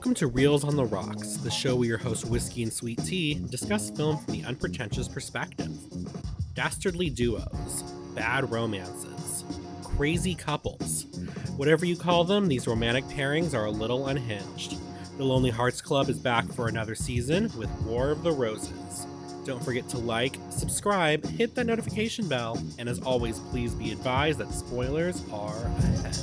Welcome to Reels on the Rocks, the show where your hosts Whiskey and Sweet Tea discuss film from the unpretentious perspective. Dastardly duos, bad romances, crazy couples. Whatever you call them, these romantic pairings are a little unhinged. The Lonely Hearts Club is back for another season with War of the Roses. Don't forget to like, subscribe, hit that notification bell, and as always, please be advised that spoilers are ahead.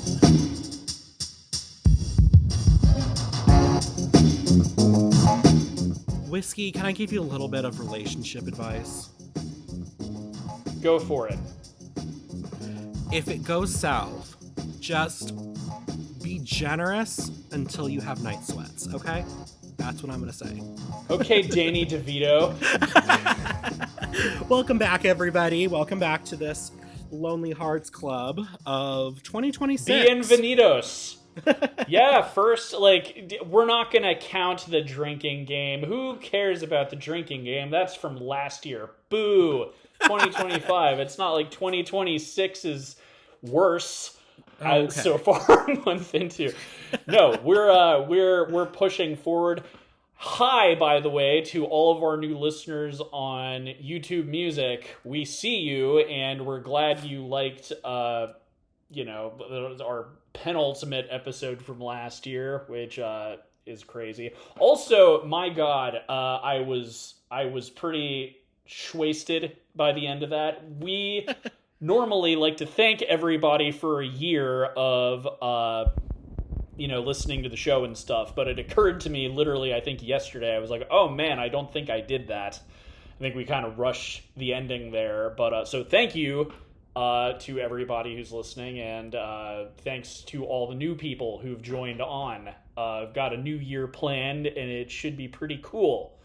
Whiskey, can I give you a little bit of relationship advice? Go for it. If it goes south, just be generous until you have night sweats, okay? That's what I'm going to say. Okay, Danny DeVito. Welcome back, everybody. Welcome back to this Lonely Hearts Club of 2026. Bienvenidos. Yeah, first, we're not going to count the drinking game. Who cares about the drinking game? That's from last year. Boo. 2025. It's not like 2026 is worse. Okay. So far a month into. No, we're pushing forward. Hi, by the way, to all of our new listeners on YouTube Music. We see you, and we're glad you liked, our penultimate episode from last year, which is crazy. Also, my God, I was pretty wasted by the end of that. We normally like to thank everybody for a year of listening to the show and stuff, but it occurred to me literally, I think yesterday, I was like, oh man, I don't think I did that. I think we kind of rushed the ending there, but so thank you to everybody who's listening, and thanks to all the new people who've joined on. I've got a new year planned, and it should be pretty cool.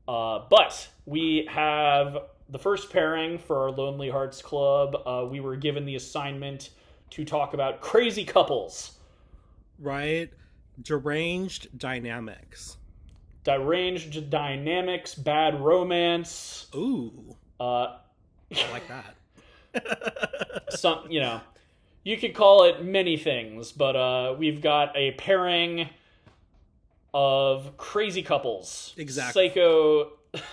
But we have the first pairing for our Lonely Hearts Club. We were given the assignment to talk about crazy couples. Right? Deranged dynamics. Deranged dynamics, bad romance. Ooh. I like that. You could call it many things, but we've got a pairing of crazy couples. Exactly.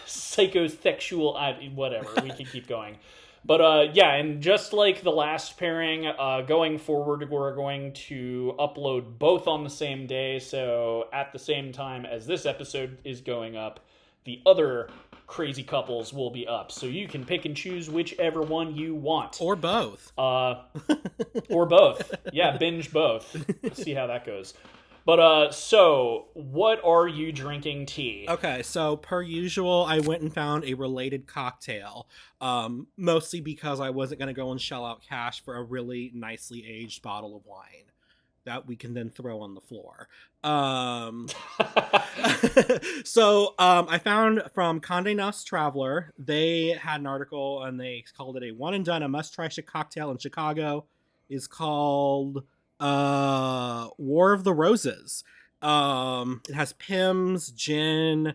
Psychosexual, whatever. We can keep going. But and just like the last pairing, going forward, we're going to upload both on the same day. So at the same time as this episode is going up, the other crazy couples will be up. So you can pick and choose whichever one you want. Or both. Or both. Yeah, binge both. See how that goes. But, so, what are you drinking, T? Okay, so per usual, I went and found a related cocktail, mostly because I wasn't going to go and shell out cash for a really nicely aged bottle of wine that we can then throw on the floor. So I found from Condé Nast Traveler, they had an article, and they called it a one and done, a must-try cocktail in Chicago. Is called War of the Roses. It has Pimm's, gin,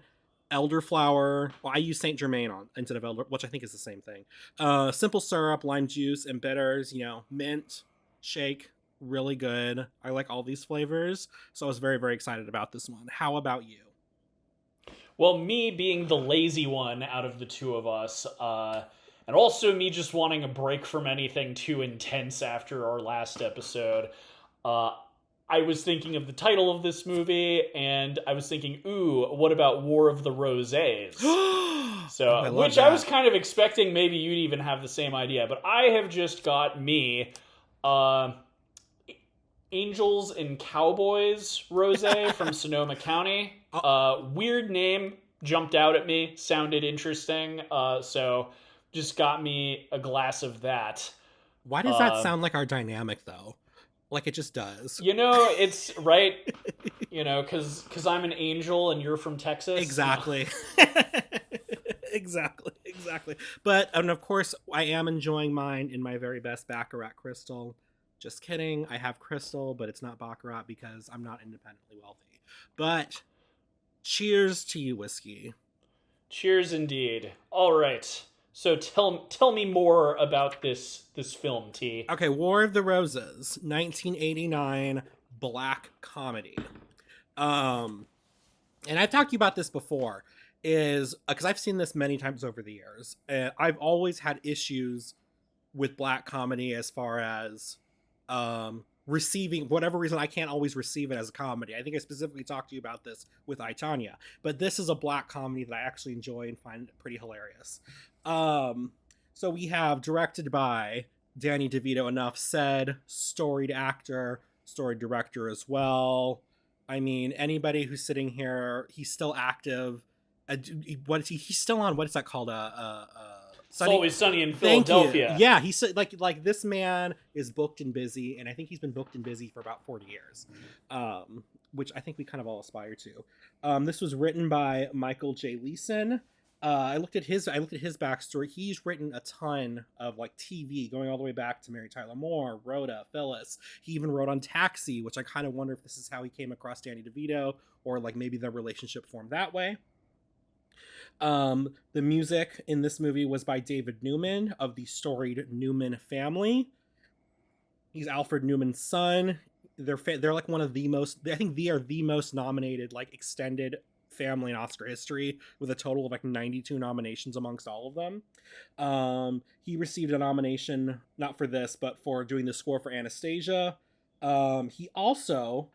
elderflower. Well, I use Saint Germain on instead of elder, which I think is the same thing. Simple syrup, lime juice, and bitters. Mint, shake, really good. I like all these flavors, so I was very, very excited about this one. How about you? Well, me being the lazy one out of the two of us, and also me just wanting a break from anything too intense after our last episode, I was thinking of the title of this movie, and I was thinking, ooh, what about War of the Roses? So, which I was kind of expecting maybe you'd even have the same idea, but I have just got me Angels and Cowboys Rosé from Sonoma County. Weird name, jumped out at me, sounded interesting, so just got me a glass of that. Why does that sound like our dynamic, though? Like it just does. It's right. Because I'm an angel and you're from Texas. Exactly. Exactly. But, and of course, I am enjoying mine in my very best Baccarat Crystal. Just kidding. I have Crystal, but it's not Baccarat because I'm not independently wealthy. But cheers to you, Whiskey. Cheers indeed. All right. So tell me more about this film, T. Okay, War of the Roses, 1989 black comedy. Um, and I've talked to you about this before, is because I've seen this many times over the years. And I've always had issues with black comedy as far as receiving, whatever reason I can't always receive it as a comedy. I think I specifically talked to you about this with I, Tanya, but this is a black comedy that I actually enjoy and find pretty hilarious. So we have directed by Danny DeVito, enough said, storied actor, storied director as well. I mean, anybody who's sitting here, he's still active. What is he? He's still on. What is that called? It's Always Sunny in Thank Philadelphia. you. Yeah, he's like this man is booked and busy, and I think he's been booked and busy for about 40 years, which I think we kind of all aspire to. This was written by Michael J. Leeson. I looked at his backstory. He's written a ton of like TV, going all the way back to Mary Tyler Moore, Rhoda, Phyllis. He even wrote on Taxi, which I kind of wonder if this is how he came across Danny DeVito, or like maybe their relationship formed that way. The music in this movie was by David Newman of the storied Newman family. He's Alfred Newman's son. They're like one of the most, I think they are the most nominated like extended family in Oscar history, with a total of like 92 nominations amongst all of them. He received a nomination, not for this, but for doing the score for Anastasia. He also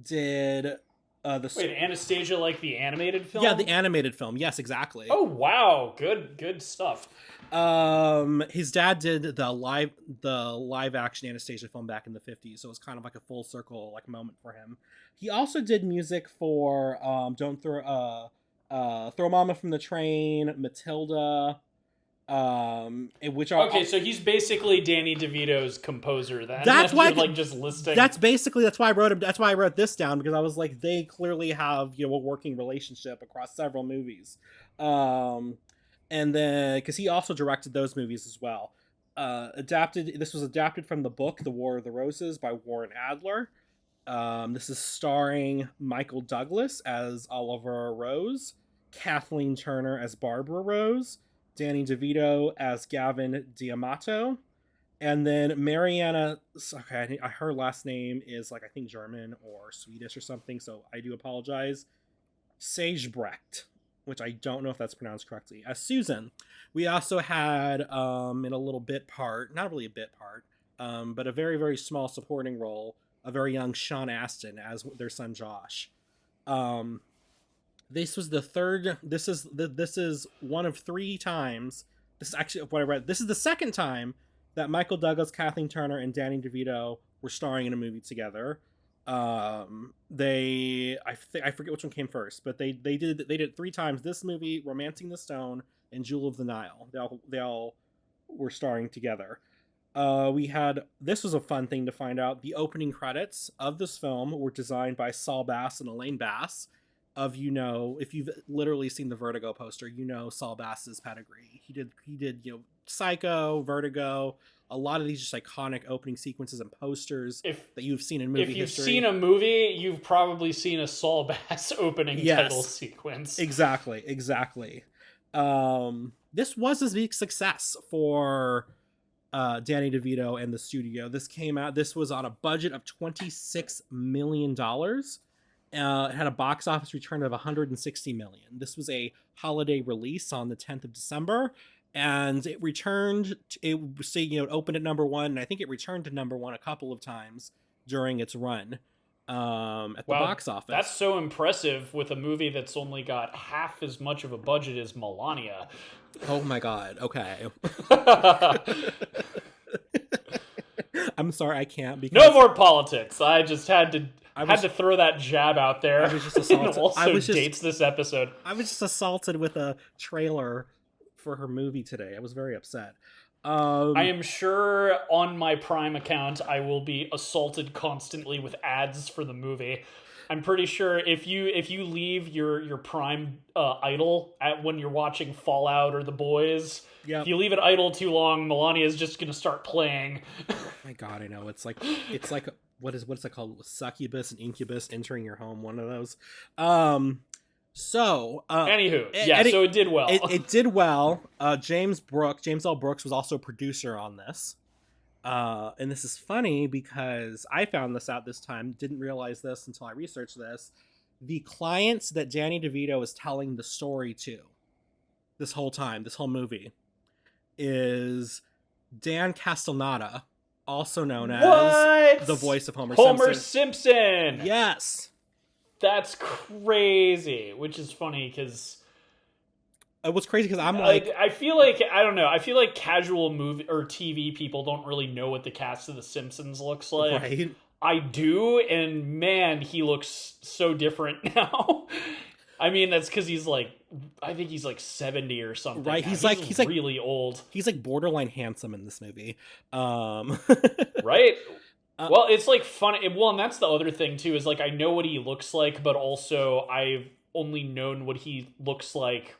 did Wait, Anastasia, like the animated film? Yeah, the animated film. Yes, exactly. Oh wow, good stuff. His dad did the live action Anastasia film back in the 50s, so it was kind of like a full circle like moment for him. He also did music for Don't Throw Mama from the Train, Matilda, which are okay, so he's basically Danny DeVito's composer then. That's why like just listing. That's why I wrote him. That's why I wrote this down, because I was like, they clearly have, you know, a working relationship across several movies. And then because he also directed those movies as well. This was adapted from the book The War of the Roses by Warren Adler. This is starring Michael Douglas as Oliver Rose, Kathleen Turner as Barbara Rose, Danny DeVito as Gavin Diamato, and then Mariana. Okay, her last name is like I think German or Swedish or something, so I do apologize. Sagebrecht, which I don't know if that's pronounced correctly, as Susan. We also had in a little bit part, not really a bit part, but a very, very small supporting role, a very young Sean Astin as their son Josh. This was the third. This is one of 3 times. This is actually what I read. This is the second time that Michael Douglas, Kathleen Turner, and Danny DeVito were starring in a movie together. I forget which one came first, but they did 3 times. This movie, Romancing the Stone, and Jewel of the Nile. They all were starring together. This was a fun thing to find out. The opening credits of this film were designed by Saul Bass and Elaine Bass. If you've literally seen the Vertigo poster, you know Saul Bass's pedigree. He did Psycho, Vertigo, a lot of these just iconic opening sequences and posters that you've seen in movie history. If you've seen a movie, you've probably seen a Saul Bass opening title sequence. Exactly. This was a big success for Danny DeVito and the studio. This was on a budget of $26 million. It had a box office return of $160 million. This was a holiday release on the 10th of December, and it returned. It opened at number 1, and I think it returned to number 1 a couple of times during its run at the box office. That's so impressive with a movie that's only got half as much of a budget as Melania. Oh my God! Okay. I'm sorry, I can't. Because no more politics. I just had to throw that jab out there. I was just assaulted. Dates this episode. I was just assaulted with a trailer for her movie today. I was very upset. I am sure on my Prime account I will be assaulted constantly with ads for the movie. I'm pretty sure if you leave your Prime idle when you're watching Fallout or The Boys, if you leave it idle too long, Melania is just gonna start playing. Oh my God, I know. It's like what is it called? Succubus and incubus entering your home. One of those. Anywho, so it did well. It did well. James L. Brooks was also a producer on this. And this is funny because I found this out this time, didn't realize this until I researched this. the clients that Danny DeVito is telling the story to this whole time, this whole movie, is Dan Castellaneta, also known as the voice of Homer Simpson. Homer Simpson! Yes! That's crazy, which is funny because... It was crazy because I'm like... I feel like, I don't know, I feel like casual movie or TV people don't really know what the cast of The Simpsons looks like. Right? I do, and man, he looks so different now. I mean, that's because he's like, I think he's like 70 or something. Right? Now. He's really old. He's like borderline handsome in this movie. Right? Well, it's like funny. Well, and that's the other thing too, is like I know what he looks like, but also I've only known what he looks like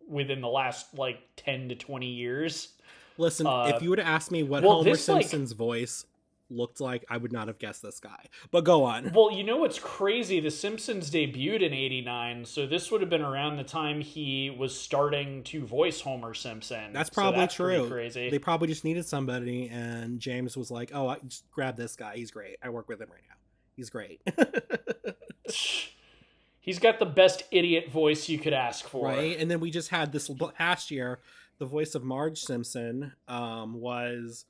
within the last like 10 to 20 years. Listen, if you would have asked me what Homer Simpson's voice looked like, I would not have guessed this guy. But go on. Well, you know what's crazy? The Simpsons debuted in '89, so this would have been around the time he was starting to voice Homer Simpson. That's probably true. Crazy. They probably just needed somebody, and James was like, "Oh, just grab this guy. He's great. I work with him right now. He's great." He's got the best idiot voice you could ask for. Right, and then we just had this past year. The voice of Marge Simpson was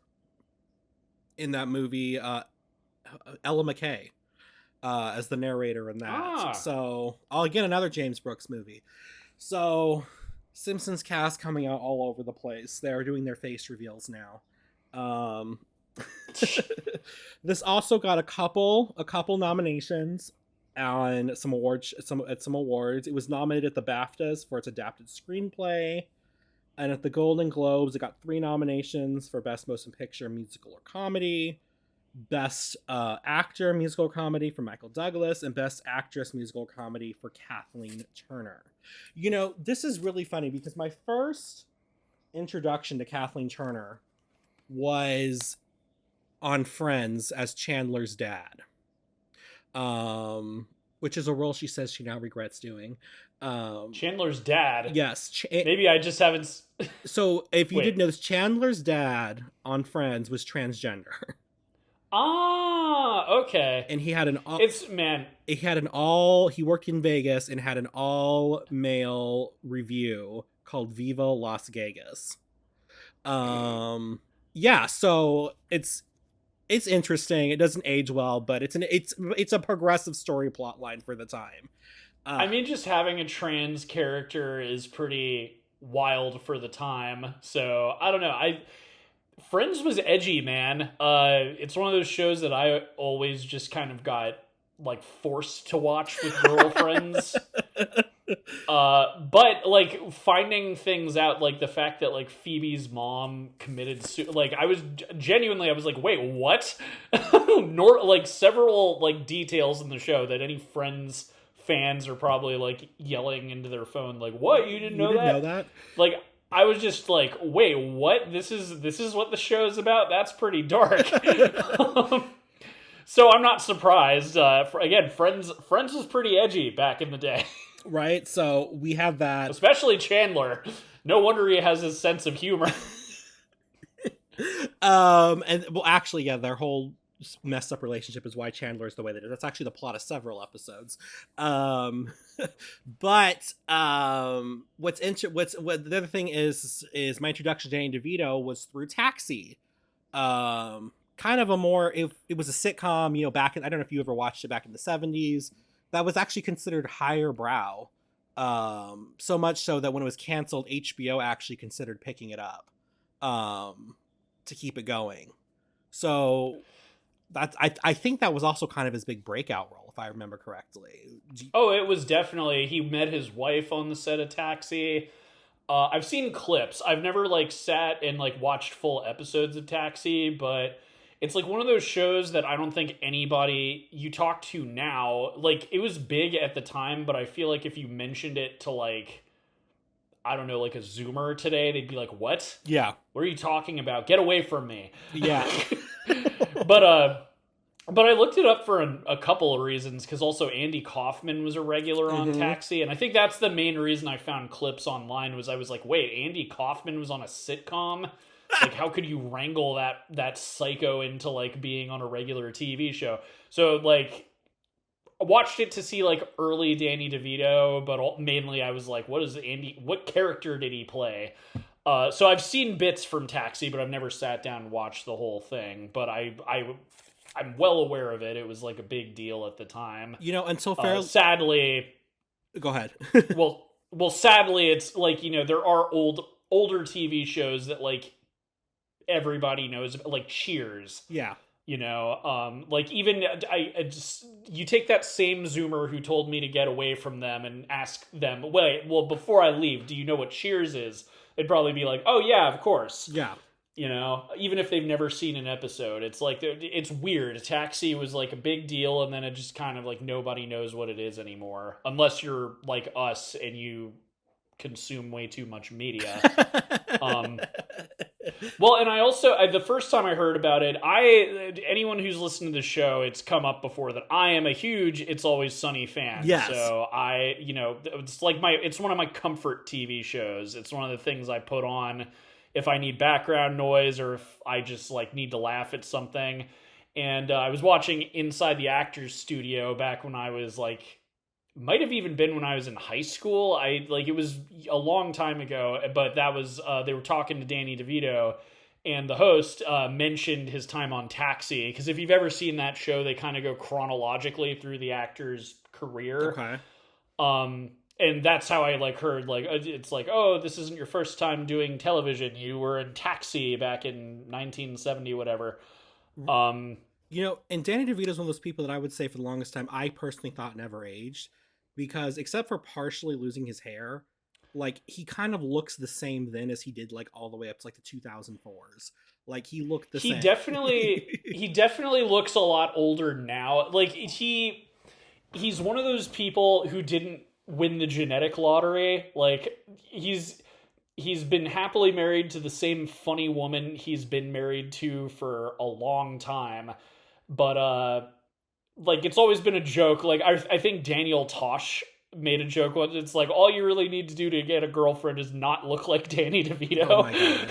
in that movie, Ella McKay, as the narrator in that. So, again, another James Brooks movie. So, Simpsons cast coming out all over the place. They're doing their face reveals now. This also got a couple nominations on some awards. It was nominated at the BAFTAs for its adapted screenplay. And at the Golden Globes, it got 3 nominations for Best Motion Picture, Musical or Comedy, Best Actor, Musical or Comedy for Michael Douglas, and Best Actress, Musical or Comedy for Kathleen Turner. You know, this is really funny because my first introduction to Kathleen Turner was on Friends as Chandler's dad, which is a role she says she now regrets doing. Chandler's dad? Yes. Maybe I just haven't... So, if you didn't know this, Chandler's dad on Friends was transgender. Ah, okay. And he had an... He worked in Vegas and had an all-male review called Viva Las Vegas. Yeah, so it's interesting. It doesn't age well, but it's a progressive story plot line for the time. I mean, just having a trans character is pretty wild for the time. So, I don't know. Friends was edgy, man. It's one of those shows that I always just kind of got, like, forced to watch with girlfriends. But, like, finding things out, like, the fact that, like, Phoebe's mom committed like, I was like, wait, what? Like, several, like, details in the show that any Friends fans are probably like yelling into their phone like, what, you didn't know that? Like, I was just like, wait, what? This is what the show's about? That's pretty dark. So I'm not surprised. Again, Friends was pretty edgy back in the day. Right, so we have that. Especially Chandler. No wonder he has his sense of humor. And well, actually, yeah, their whole messed up relationship is why Chandler is the way that it is. That's actually the plot of several episodes. But what the other thing is my introduction to Danny DeVito was through Taxi. Kind of a more, it was a sitcom, you know, back in, I don't know if you ever watched it back in the 70s, that was actually considered higher brow. So much so that when it was canceled, HBO actually considered picking it up to keep it going. So that's, I think that was also kind of his big breakout role, if I remember correctly. It was definitely, he met his wife on the set of Taxi. I've seen clips. I've never like sat and like watched full episodes of Taxi, but it's like one of those shows that I don't think anybody you talk to now, like it was big at the time, but I feel like if you mentioned it to like, I don't know, like a Zoomer today, they'd be like, what? Yeah. What are you talking about? Get away from me. Yeah. But I looked it up for a couple of reasons, because also Andy Kaufman was a regular on Taxi, and I think that's the main reason I found clips online, was I was like, wait, Andy Kaufman was on a sitcom? Like, how could you wrangle that psycho into, like, being on a regular TV show? So, like, watched it to see like early Danny DeVito, but mainly I was like, what character did he play? So I've seen bits from Taxi, but I've never sat down and watched the whole thing. But I'm well aware of it. It was like a big deal at the time. And so fairly... sadly... Go ahead. well, sadly, it's like, there are older TV shows that like everybody knows, like Cheers. Yeah. Like even I just, you take that same Zoomer who told me to get away from them and ask them, well, before I leave, do you know what Cheers is? They'd probably be like, oh yeah, of course. Yeah. Even if they've never seen an episode, it's like, it's weird. Taxi was like a big deal, and then it just kind of like nobody knows what it is anymore, unless you're like us and you consume way too much media. Well, and I also, the first time I heard about it, anyone who's listened to the show, it's come up before that I am a huge It's Always Sunny fan. Yes. So it's like it's one of my comfort TV shows. It's one of the things I put on if I need background noise or if I just like need to laugh at something. And I was watching Inside the Actors Studio back when I was like, might have even been when I was in high school. It was a long time ago, but that was, they were talking to Danny DeVito, and the host mentioned his time on Taxi, because if you've ever seen that show, they kind of go chronologically through the actor's career. Okay. And that's how I like heard, like, it's like, oh, this isn't your first time doing television. You were in Taxi back in 1970, whatever. And Danny DeVito is one of those people that I would say for the longest time, I personally thought never aged, because except for partially losing his hair, like he kind of looks the same then as he did like all the way up to like the 2004s. Like he looked the same. He definitely looks a lot older now. Like he's one of those people who didn't win the genetic lottery. Like he's been happily married to the same funny woman he's been married to for a long time. But like it's always been a joke. Like I think Daniel Tosh made a joke. It's like, all you really need to do to get a girlfriend is not look like Danny DeVito. Oh my God.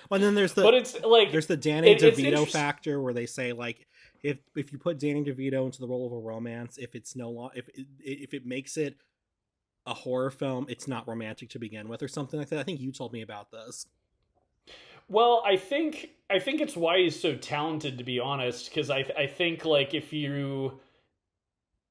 Well, and then there's the Danny DeVito factor, where they say like, if you put Danny DeVito into the role of a romance, if it makes it a horror film, it's not romantic to begin with, or something like that. I think you told me about this. Well, I think it's why he's so talented, to be honest, because I think like if you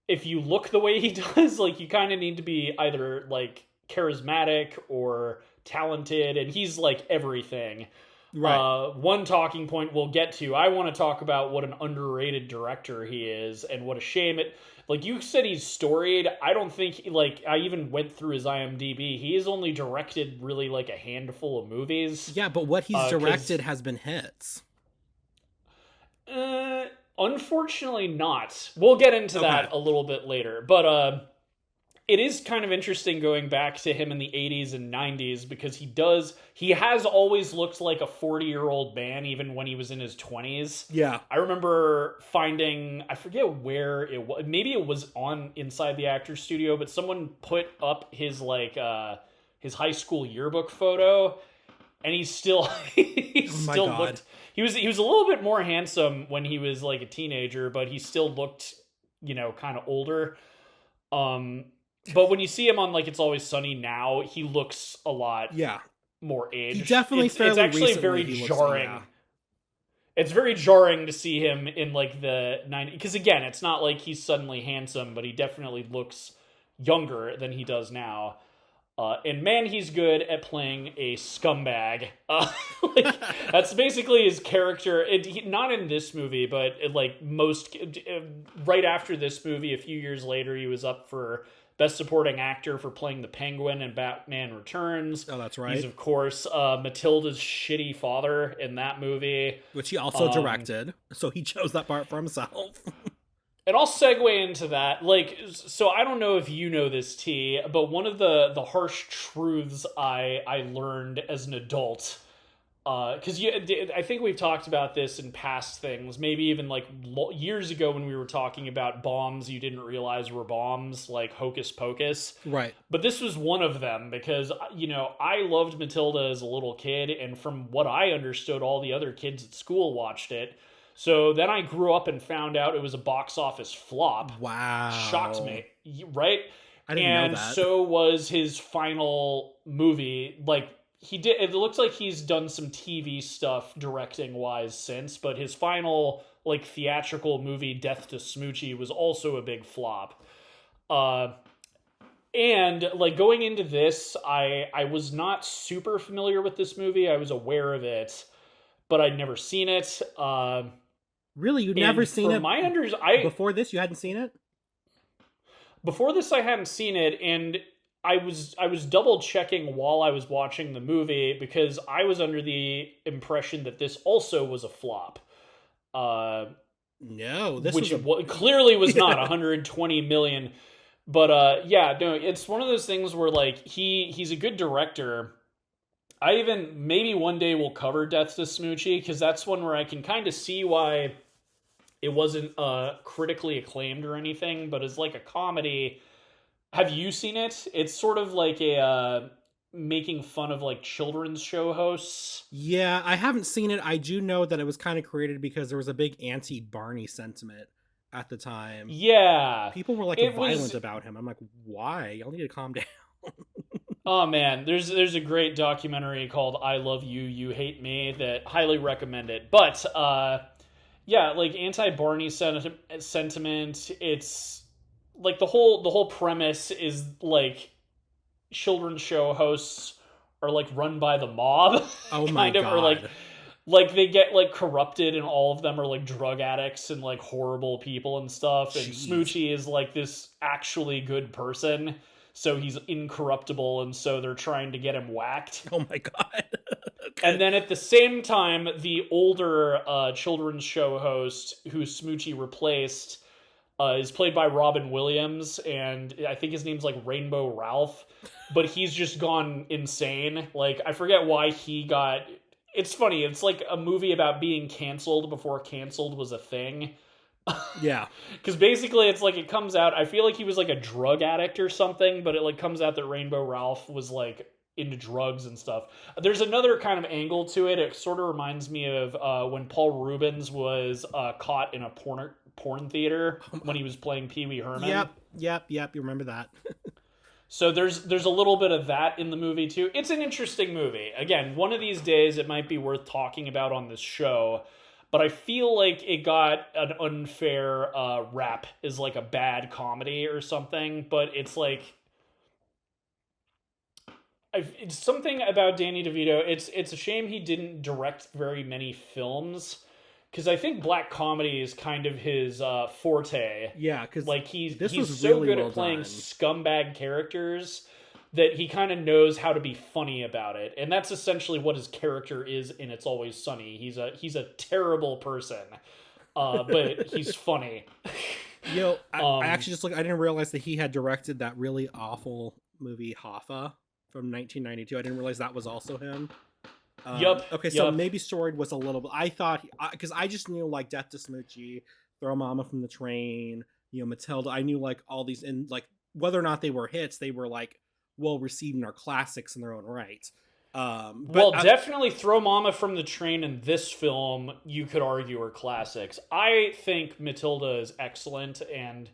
look the way he does, like you kind of need to be either like charismatic or talented, and he's like everything. Right. One talking point we'll get to, I want to talk about what an underrated director he is, and what a shame it. Like you said, he's storied. I don't think, like, I even went through his IMDb. He has only directed really like a handful of movies. Yeah, but what he's directed has been hits. Unfortunately not. We'll get into that a little bit later. But it is kind of interesting going back to him in the 80s and 90s, because he has always looked like a 40-year-old man, even when he was in his 20s. Yeah. I remember finding, I forget where it was, maybe it was on Inside the Actors Studio, but someone put up his like his high school yearbook photo, and he still looked, he was a little bit more handsome when he was like a teenager, but he still looked, kind of older. But when you see him on like It's Always Sunny now, he looks a lot more aged. He definitely it's actually very jarring. It's very jarring to see him in like the 90s, because again, it's not like he's suddenly handsome, but he definitely looks younger than he does now. And man, he's good at playing a scumbag. That's basically his character. Not in this movie, but right after this movie, a few years later, he was up for Best Supporting Actor for playing the Penguin in Batman Returns. Oh, that's right. He's, of course, Matilda's shitty father in that movie. Which he also directed, so he chose that part for himself. And I'll segue into that. So I don't know if you know this, T, but one of the harsh truths I learned as an adult, because I think we've talked about this in past things, maybe even like years ago when we were talking about bombs you didn't realize were bombs, like Hocus Pocus. Right. But this was one of them, because, I loved Matilda as a little kid, and from what I understood, all the other kids at school watched it. So then I grew up and found out it was a box office flop. Wow. Shocked me, right? I didn't know And that. so was his final movie. Like, he did, it looks like he's done some TV stuff directing wise since, but his final like theatrical movie, Death to Smoochie, was also a big flop. And like going into this, I was not super familiar with this movie. I was aware of it, but I'd never seen it. Really, you'd never seen it? Before this, you hadn't seen it? Before this, I hadn't seen it, and I was double checking while I was watching the movie because I was under the impression that this also was a flop. No, this which was clearly was not 120 million. But yeah, no, it's one of those things where like he's a good director. I even maybe one day we'll cover Death to Smoochie because that's one where I can kind of see why it wasn't critically acclaimed or anything, but as like a comedy. Have you seen it? It's sort of like a making fun of like children's show hosts. Yeah, I haven't seen it. I do know that it was kind of created because there was a big anti-Barney sentiment at the time. Yeah. People were like violent about him. I'm like, why? Y'all need to calm down. Oh man, there's a great documentary called I Love You, You Hate Me that highly recommend it. But yeah, like anti-Barney sentiment, it's like the whole premise is like children's show hosts are like run by the mob. Oh my god. Or like they get like corrupted and all of them are like drug addicts and like horrible people and stuff. And Smoochie is like this actually good person. So he's incorruptible and so they're trying to get him whacked. Oh my god. Okay. And then at the same time, the older children's show host who Smoochie replaced is played by Robin Williams, and I think his name's like Rainbow Ralph, but he's just gone insane. Like, I forget why he got... It's funny, it's like a movie about being canceled before canceled was a thing. Yeah. Because basically it's like it comes out, I feel like he was like a drug addict or something, but it like comes out that Rainbow Ralph was like into drugs and stuff. There's another kind of angle to it. It sort of reminds me of when Paul Rubens was caught in a porn theater when he was playing Pee Wee Herman. Yep. You remember that. So there's a little bit of that in the movie too. It's an interesting movie. Again, one of these days it might be worth talking about on this show, but I feel like it got an unfair rap as like a bad comedy or something, but it's like it's something about Danny DeVito. It's a shame he didn't direct very many films because I think black comedy is kind of his forte. Yeah, because like he's so really good at playing scumbag characters that he kind of knows how to be funny about it, and that's essentially what his character is in It's Always Sunny. He's a terrible person, but he's funny. I actually just I didn't realize that he had directed that really awful movie Hoffa from 1992. I didn't realize that was also him. Okay, so maybe Sword was a little bit... I thought... Because I just knew, like, Death to Smoochie, Throw Mama from the Train, Matilda. I knew, like, all these... And, like, whether or not they were hits, they were, like, well-received and are classics in their own right. Definitely Throw Mama from the Train and this film, you could argue, are classics. I think Matilda is excellent, and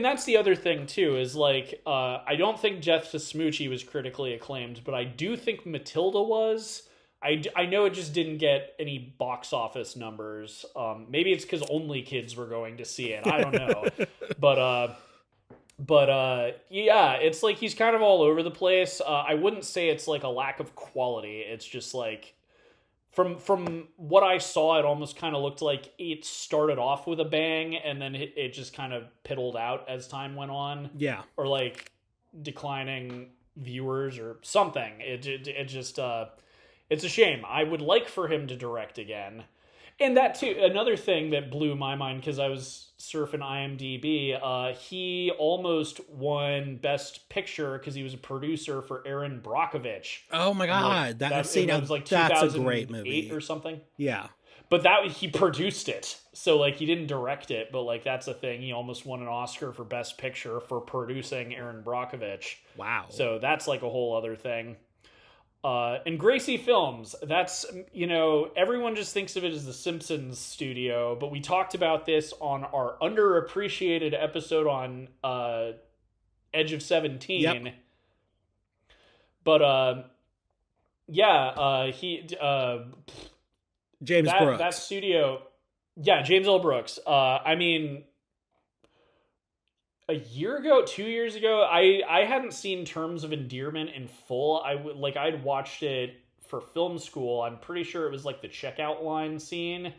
that's the other thing too, is like I don't think Death to Smoochie was critically acclaimed, but I do think Matilda was. I know it just didn't get any box office numbers. Maybe it's because only kids were going to see it. I don't know. But yeah, it's like he's kind of all over the place. I wouldn't say it's like a lack of quality. It's just like from what I saw, it almost kind of looked like it started off with a bang and then it just kind of piddled out as time went on. Yeah. Or like declining viewers or something. It just it's a shame. I would like for him to direct again. And that too, another thing that blew my mind because I was surfing IMDb, he almost won Best Picture because he was a producer for Aaron Brockovich. Oh my god, that was like that's a great movie or something. Yeah, but he produced it, so like he didn't direct it, but like that's a thing. He almost won an Oscar for Best Picture for producing Aaron Brockovich. Wow. So that's like a whole other thing. And Gracie Films, that's, everyone just thinks of it as the Simpsons studio, but we talked about this on our underappreciated episode on Edge of Yep. 17. But yeah, he James that Brooks. studio, yeah, James L. Brooks. I mean, a year ago, 2 years ago, I hadn't seen Terms of Endearment in full. I'd watched it for film school. I'm pretty sure it was like the checkout line scene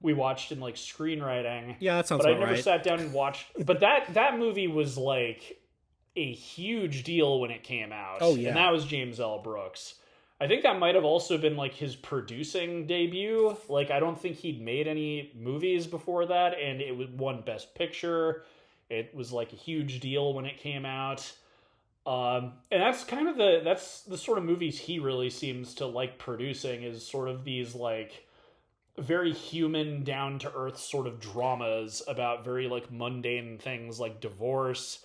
we watched in like screenwriting, Yeah, that sounds but I about never right. sat down and watched. But that movie was like a huge deal when it came out, Oh and yeah. that was James L. Brooks. I think that might have also been like his producing debut. Like, I don't think he'd made any movies before that, and it won Best Picture. It was like a huge deal when it came out. And that's the sort of movies he really seems to like producing, is sort of these like very human, down to earth sort of dramas about very like mundane things like divorce.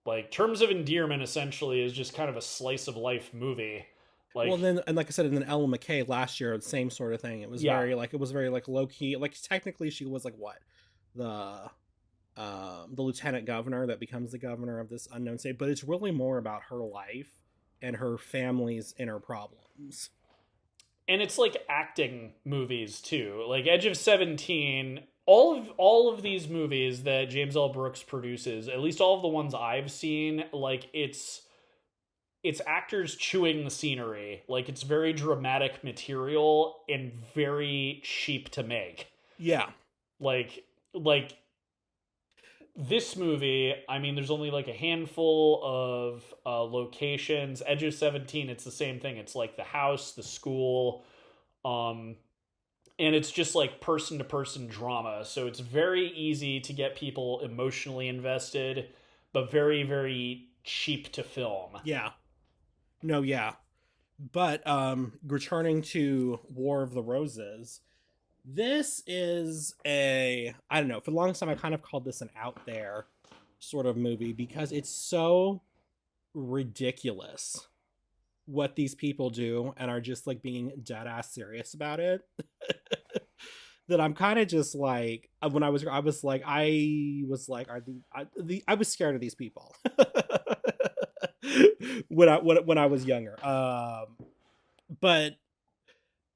Like Terms of Endearment essentially is just kind of a slice of life movie. Well, Like, then, and like I said, in then Ellen McKay last year, the same sort of thing. yeah, It was very like low key. Like technically, she was like what the the lieutenant governor that becomes the governor of this unknown state, but it's really more about her life and her family's inner problems. and it's like acting movies too. Like Edge of 17, all of these movies that James L. Brooks produces, at least all of the ones I've seen, like it's actors chewing the scenery. Like it's very dramatic material and very cheap to make. Yeah, Like this movie, I mean, there's only like a handful of locations. Edge of 17, it's the same thing. It's like the house, the school, um, and it's just like person to person drama. So it's very easy to get people emotionally invested, but very, very cheap to film. yeah, no, yeah. But returning to War of the Roses, this is a I don't know. For the longest time, I kind of called this an out there sort of movie because it's so ridiculous what these people do and are just like being dead ass serious about it. That I'm kind of just like when I was like I was scared of these people when I was younger. But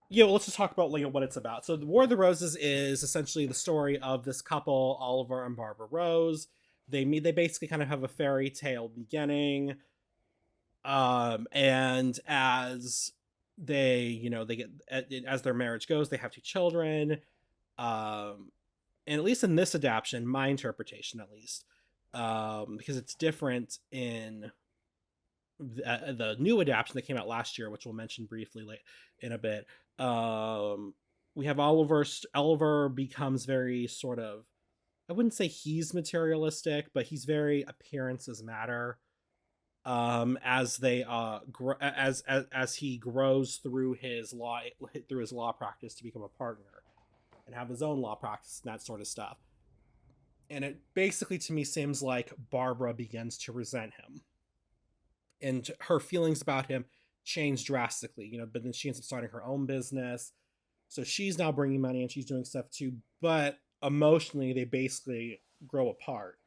yeah, well, let's just talk about like what it's about. So, the War of the Roses is essentially the story of this couple, Oliver and Barbara Rose. They meet. They basically kind of have a fairy tale beginning, and as they get as their marriage goes, they have two children. Um, and at least in this adaptation, my interpretation, at least, because it's different in the new adaptation that came out last year, which we'll mention briefly in a bit. Um, we have Oliver becomes very sort of, I wouldn't say he's materialistic, but he's very appearances matter. As they as he grows through his law practice to become a partner and have his own law practice and that sort of stuff. And it basically to me seems like Barbara begins to resent him and her feelings about him change drastically, but then she ends up starting her own business. So she's now bringing money and she's doing stuff too, but emotionally they basically grow apart.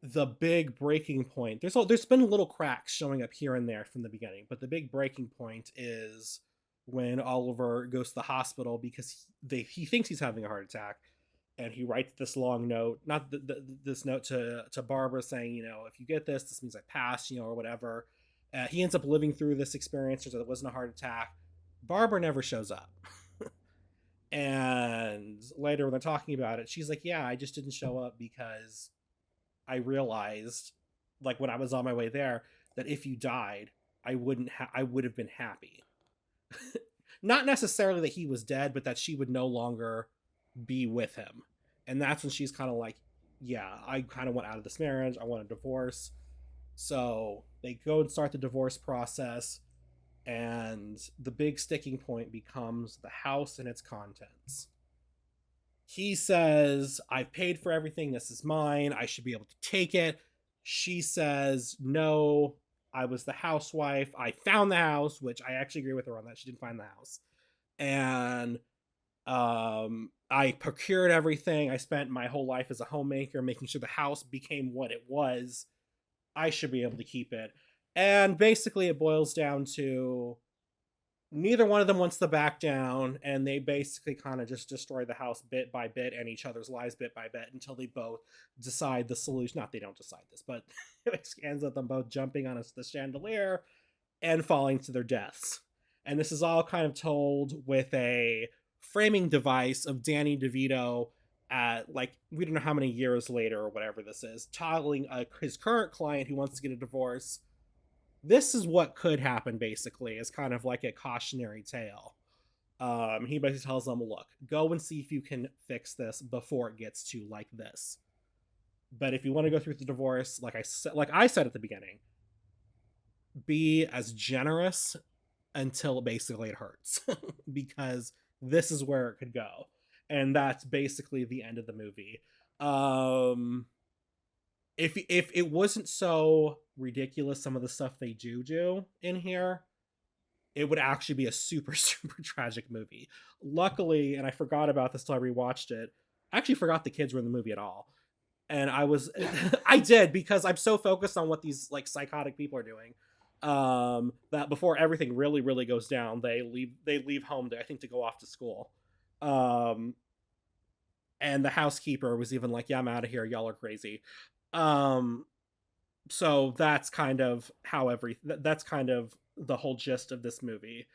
The big breaking point, there's been little cracks showing up here and there from the beginning, but the big breaking point is when Oliver goes to the hospital because he thinks he's having a heart attack, and he writes this long note, not this note to Barbara saying, if you get this means I passed, or whatever. He ends up living through this experience, so it wasn't a heart attack. Barbara never shows up. And later when they're talking about it, she's like, yeah, I just didn't show up because I realized, like when I was on my way there, that if you died, I would have been happy. Not necessarily that he was dead, but that she would no longer be with him. And that's when she's kind of like, yeah, I kind of want out of this marriage. I want a divorce. So they go and start the divorce process. And the big sticking point becomes the house and its contents. He says, I've paid for everything. This is mine. I should be able to take it. She says, no, I was the housewife. I found the house, which I actually agree with her on that. She didn't find the house. And I procured everything. I spent my whole life as a homemaker making sure the house became what it was. I should be able to keep it. And basically it boils down to neither one of them wants to back down, and they basically kind of just destroy the house bit by bit and each other's lives bit by bit until they both decide the solution. Not they don't decide this, but it ends up them both jumping on the chandelier and falling to their deaths. And this is all kind of told with a framing device of Danny DeVito at, like, we don't know how many years later or whatever this is, telling his current client who wants to get a divorce, this is what could happen, basically, as kind of like a cautionary tale. He basically tells them, look, go and see if you can fix this before it gets to like this. But if you want to go through the divorce, like I said at the beginning, be as generous until basically it hurts. Because this is where it could go. And that's basically the end of the movie. If it wasn't so ridiculous, some of the stuff they do in here, it would actually be a super, super tragic movie. Luckily, and I forgot about this till I rewatched it, I actually forgot the kids were in the movie at all. And I was, I did, because I'm so focused on what these like psychotic people are doing, that before everything really, really goes down, they leave home to, I think, to go off to school. And the housekeeper was even like, yeah, I'm out of here. Y'all are crazy. So that's kind of how that's kind of the whole gist of this movie.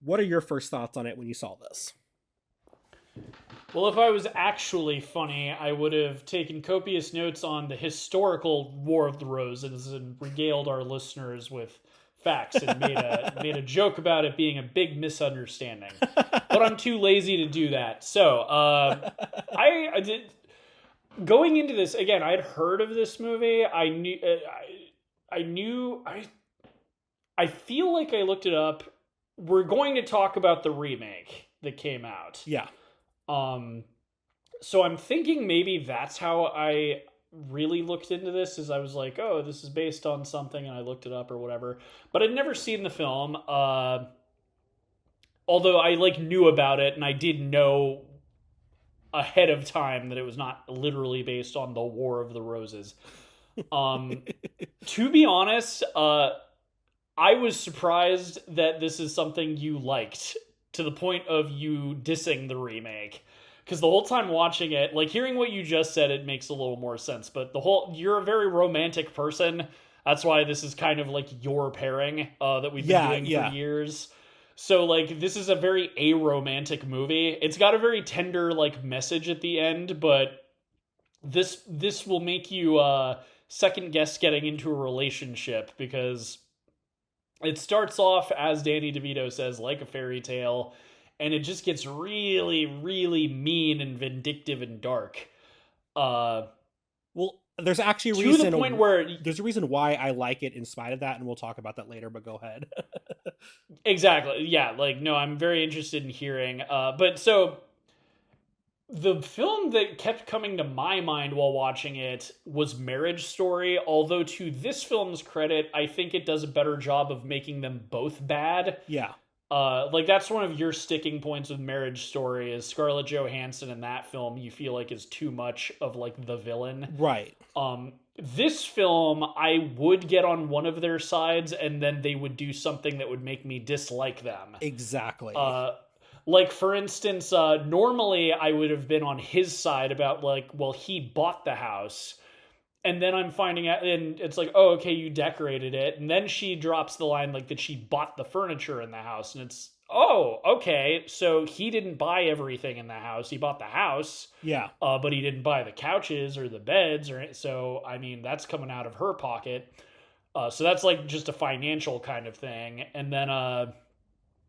What are your first thoughts on it when you saw this? Well, if I was actually funny, I would have taken copious notes on the historical War of the Roses and regaled our listeners with facts and made a joke about it being a big misunderstanding. But I'm too lazy to do that. So I did. Going into this again, I'd heard of this movie. I feel like I looked it up. We're going to talk about the remake that came out. Yeah. So I'm thinking maybe that's how I really looked into this, is I was like, oh, this is based on something, and I looked it up or whatever. But I'd never seen the film. Although I like knew about it, and I did know ahead of time that it was not literally based on the War of the Roses. To be honest, I was surprised that this is something you liked, to the point of you dissing the remake. Because the whole time watching it, like, hearing what you just said, it makes a little more sense. But you're a very romantic person. That's why this is kind of like your pairing that we've been doing for years. So, like, this is a very aromantic movie. It's got a very tender, like, message at the end, but this will make you second guess getting into a relationship, because it starts off, as Danny DeVito says, like a fairy tale, and it just gets really, really mean and vindictive and dark. Well, there's actually a reason, to the point where there's a reason why I like it in spite of that, and we'll talk about that later, but go ahead. Exactly. Yeah, like, no, I'm very interested in hearing. But so the film that kept coming to my mind while watching it was Marriage Story, although to this film's credit, I think it does a better job of making them both bad. Yeah. Like, that's one of your sticking points with Marriage Story, is Scarlett Johansson in that film you feel like is too much of, like, the villain. Right. This film, I would get on one of their sides, and then they would do something that would make me dislike them. Exactly. Like, for instance, normally I would have been on his side about, like, well, he bought the house. And then I'm finding out, and it's like, oh, okay, you decorated it. And then she drops the line, like, that she bought the furniture in the house. And it's, oh, okay, so he didn't buy everything in the house. He bought the house. Yeah. But he didn't buy the couches or the beds. So, I mean, that's coming out of her pocket. So that's, like, just a financial kind of thing. And then,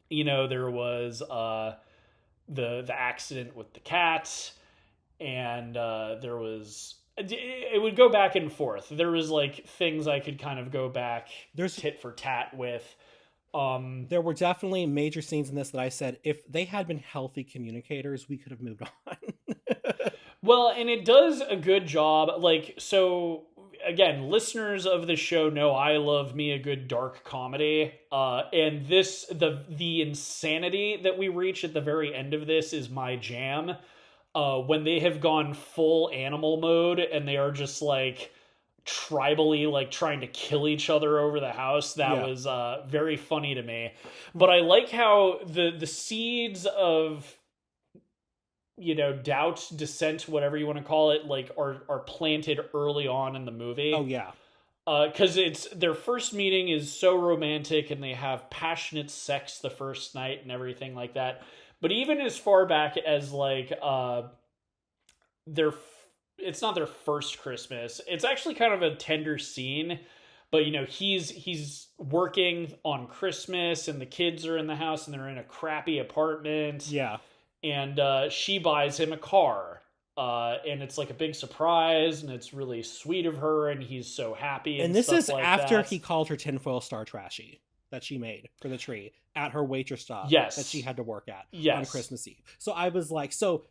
there was the accident with the cats. And there was... It would go back and forth. There was, like, things I could kind of go back tit for tat with. There were definitely major scenes in this that I said, if they had been healthy communicators, we could have moved on. Well, and it does a good job. Like, so again, listeners of the show know I love me a good dark comedy. And the insanity that we reach at the very end of this is my jam. When they have gone full animal mode and they are just like tribally like trying to kill each other over the house, that was very funny to me. But I like how the seeds of, you know, doubt, dissent, whatever you want to call it, like are planted early on in the movie. Oh yeah. Because it's their first meeting is so romantic and they have passionate sex the first night and everything like that. But even as far back as like it's not their first Christmas. It's actually kind of a tender scene. But you know, he's working on Christmas and the kids are in the house and they're in a crappy apartment. Yeah. And she buys him a car. And it's like a big surprise, and it's really sweet of her, and he's so happy. And this is like after that. he called her tinfoil star trashy that she made for the tree at her waitress job Yes. that she had to work at Yes. on Christmas Eve. So I was like, so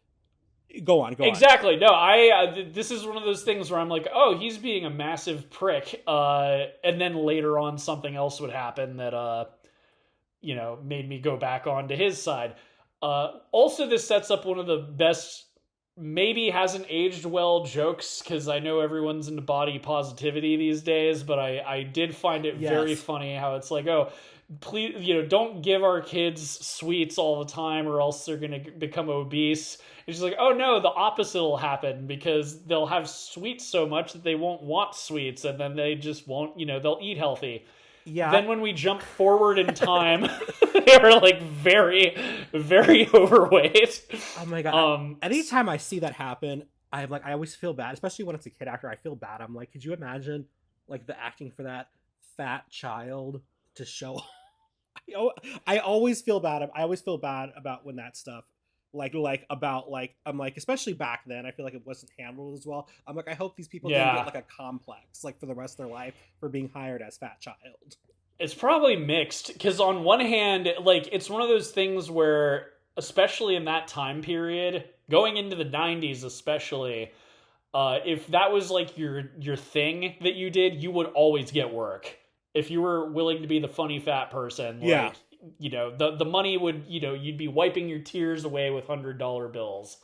go on. Exactly. No, this is one of those things where I'm like, oh, he's being a massive prick. And then later on something else would happen that, you know, made me go back onto his side. Also, this sets up one of the best, maybe hasn't aged well jokes, because I know everyone's into body positivity these days, but I did find it very funny how it's like, oh, please, you know, don't give our kids sweets all the time or else they're going to become obese. And she's like, oh no, the opposite will happen, because they'll have sweets so much that they won't want sweets, and then they just won't, you know, they'll eat healthy. Yeah. Then when we jump forward in time, they're like very, very overweight. Oh my god! Anytime I see that happen, I always feel bad, especially when it's a kid actor. I feel bad. I'm like, could you imagine, like, the acting for that fat child to show? I always feel bad. I always feel bad about when that stuff, I'm like, especially back then, I feel like it wasn't handled as well. I'm like, I hope these people don't get like a complex, like, for the rest of their life for being hired as fat child. It's probably mixed, because on one hand, like, it's one of those things where, especially in that time period, going into the 90s especially, if that was like your thing that you did, you would always get work. If you were willing to be the funny fat person, like, you know, the money would, you know, you'd be wiping your tears away with $100 bills.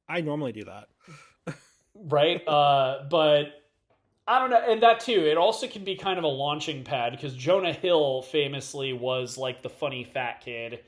I normally do that. Right? But I don't know. And that too, it also can be kind of a launching pad, because Jonah Hill famously was like the funny fat kid.